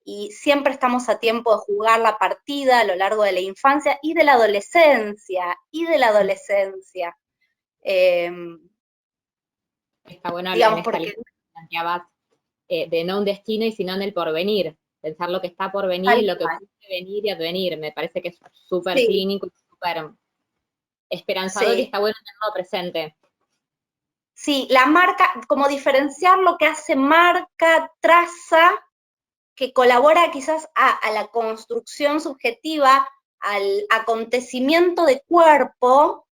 y siempre estamos a tiempo de jugar la partida a lo largo de la infancia y de la adolescencia, Está bueno digamos, en esta línea que planteabas de no un destino y sino en el porvenir, pensar lo que está por venir y lo que puede venir y advenir, me parece que es súper clínico y súper esperanzador y está bueno tenerlo presente. Sí, la marca, como diferenciar lo que hace marca, traza, que colabora quizás a la construcción subjetiva, al acontecimiento de cuerpo,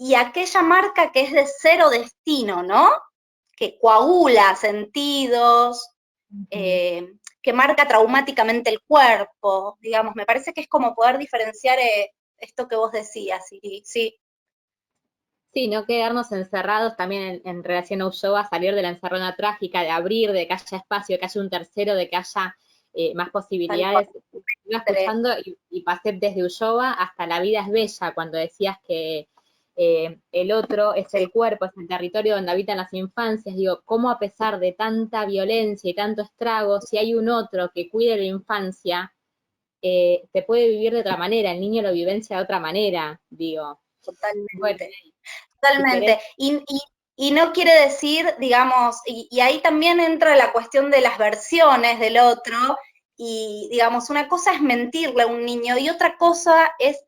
y aquella marca que es de cero destino, ¿no? Que coagula sentidos, que marca traumáticamente el cuerpo, digamos, me parece que es como poder diferenciar esto que vos decías, sí. Sí, no quedarnos encerrados también en relación a Ulloa, salir de la encerrona trágica, de abrir, de que haya espacio, de que haya un tercero, de que haya más posibilidades. Iba escuchando y pasé desde Ulloa hasta La vida es bella, cuando decías que el otro es el cuerpo, es el territorio donde habitan las infancias. Digo, ¿cómo a pesar de tanta violencia y tanto estrago, si hay un otro que cuide la infancia, se puede vivir de otra manera, el niño lo vivencia de otra manera, digo. Totalmente. Bueno, totalmente. Y no quiere decir, digamos, y ahí también entra la cuestión de las versiones del otro, y digamos, una cosa es mentirle a un niño y otra cosa es,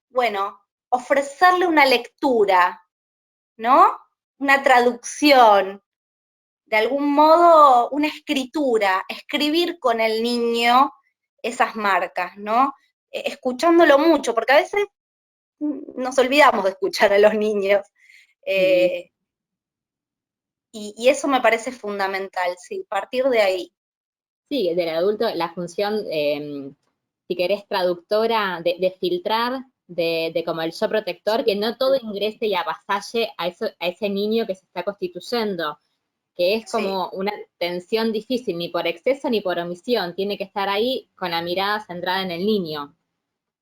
bueno, ofrecerle una lectura, ¿no? Una traducción, de algún modo una escritura, escribir con el niño esas marcas, ¿no? Escuchándolo mucho, porque a veces nos olvidamos de escuchar a los niños. Y eso me parece fundamental, sí, partir de ahí. Sí, del adulto, la función, si querés, traductora, de filtrar, de como el yo protector, que no todo ingrese y avasalle a ese niño que se está constituyendo, que es como una tensión difícil, ni por exceso ni por omisión, tiene que estar ahí con la mirada centrada en el niño.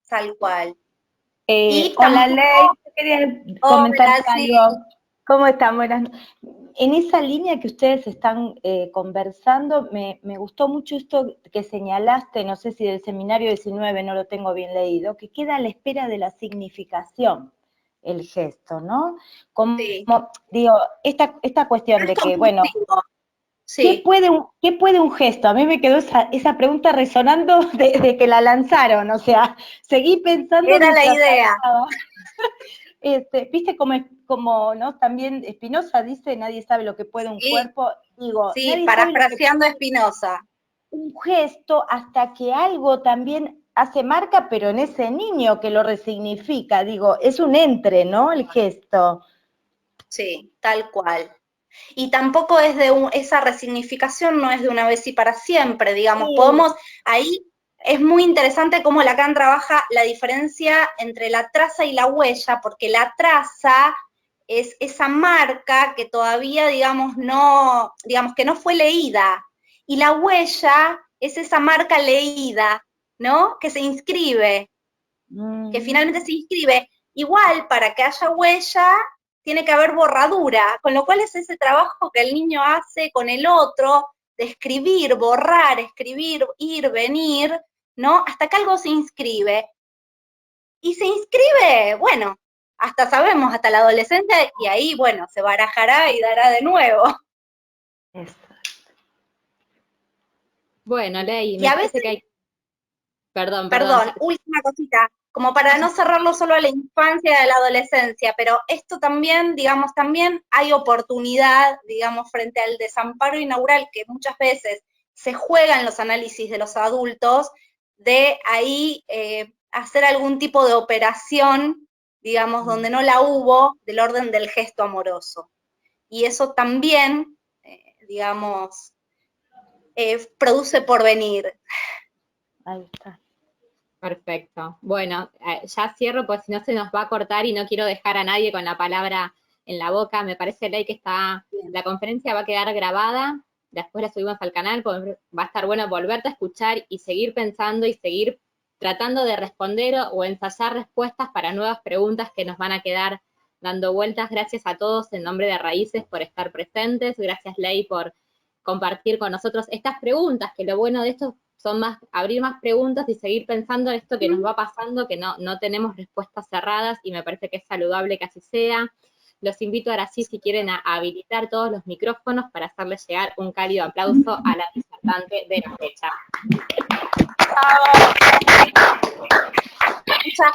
Tal cual. Hola, Ley, yo quería comentar sí. algo. ¿Cómo están? Buenas. En esa línea que ustedes están conversando, me gustó mucho esto que señalaste, no sé si del seminario 19, no lo tengo bien leído, que queda a la espera de la significación, el gesto, ¿no? Como, digo, esta cuestión de que, bueno, sí. ¿qué puede un gesto? A mí me quedó esa pregunta resonando desde que la lanzaron, o sea, seguí pensando. Era la idea. Viste como ¿no? También Spinoza dice, nadie sabe lo que puede un cuerpo. Digo, sí, parafraseando a Spinoza. Un gesto hasta que algo también hace marca, pero en ese niño que lo resignifica, digo, es un entre, ¿no? El gesto. Sí, tal cual. Y tampoco es esa resignificación no es de una vez y para siempre, digamos, ahí es muy interesante cómo Lacan trabaja la diferencia entre la traza y la huella, porque la traza es esa marca que todavía, digamos, que no fue leída, y la huella es esa marca leída, ¿no? Que se inscribe, que finalmente se inscribe. Igual, para que haya huella, tiene que haber borradura, con lo cual es ese trabajo que el niño hace con el otro, de escribir, borrar, escribir, ir, venir, ¿no? Hasta que algo se inscribe. Y se inscribe, bueno, hasta sabemos, hasta la adolescencia, y ahí, bueno, se barajará y dará de nuevo. Bueno, Ley, y a veces que hay... Perdón, última cosita, como para no cerrarlo solo a la infancia y a la adolescencia, pero esto también, digamos, también hay oportunidad, digamos, frente al desamparo inaugural que muchas veces se juega en los análisis de los adultos, de ahí hacer algún tipo de operación, digamos, donde no la hubo, del orden del gesto amoroso. Y eso también, digamos, produce porvenir. Ahí está. Perfecto. Bueno, ya cierro, pues si no se nos va a cortar y no quiero dejar a nadie con la palabra en la boca. Me parece, Ley, que la conferencia va a quedar grabada, después la subimos al canal, va a estar bueno volverte a escuchar y seguir pensando y seguir tratando de responder o ensayar respuestas para nuevas preguntas que nos van a quedar dando vueltas. Gracias a todos en nombre de Raíces por estar presentes. Gracias, Ley, por compartir con nosotros estas preguntas, que lo bueno de esto son abrir más preguntas y seguir pensando en esto que nos va pasando, que no tenemos respuestas cerradas, y me parece que es saludable que así sea. Los invito ahora sí, si quieren, a habilitar todos los micrófonos para hacerles llegar un cálido aplauso a la disertante de la fecha.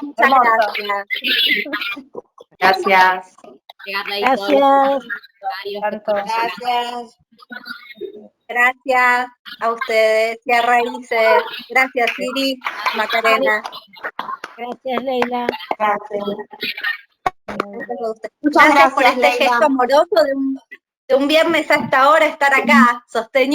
Muchas gracias. Gracias. Gracias a ustedes y a Raíces. Gracias, Siri, Macarena. Gracias, Leila. Muchas gracias por este gesto amoroso de un viernes a esta hora estar acá, sosteniendo.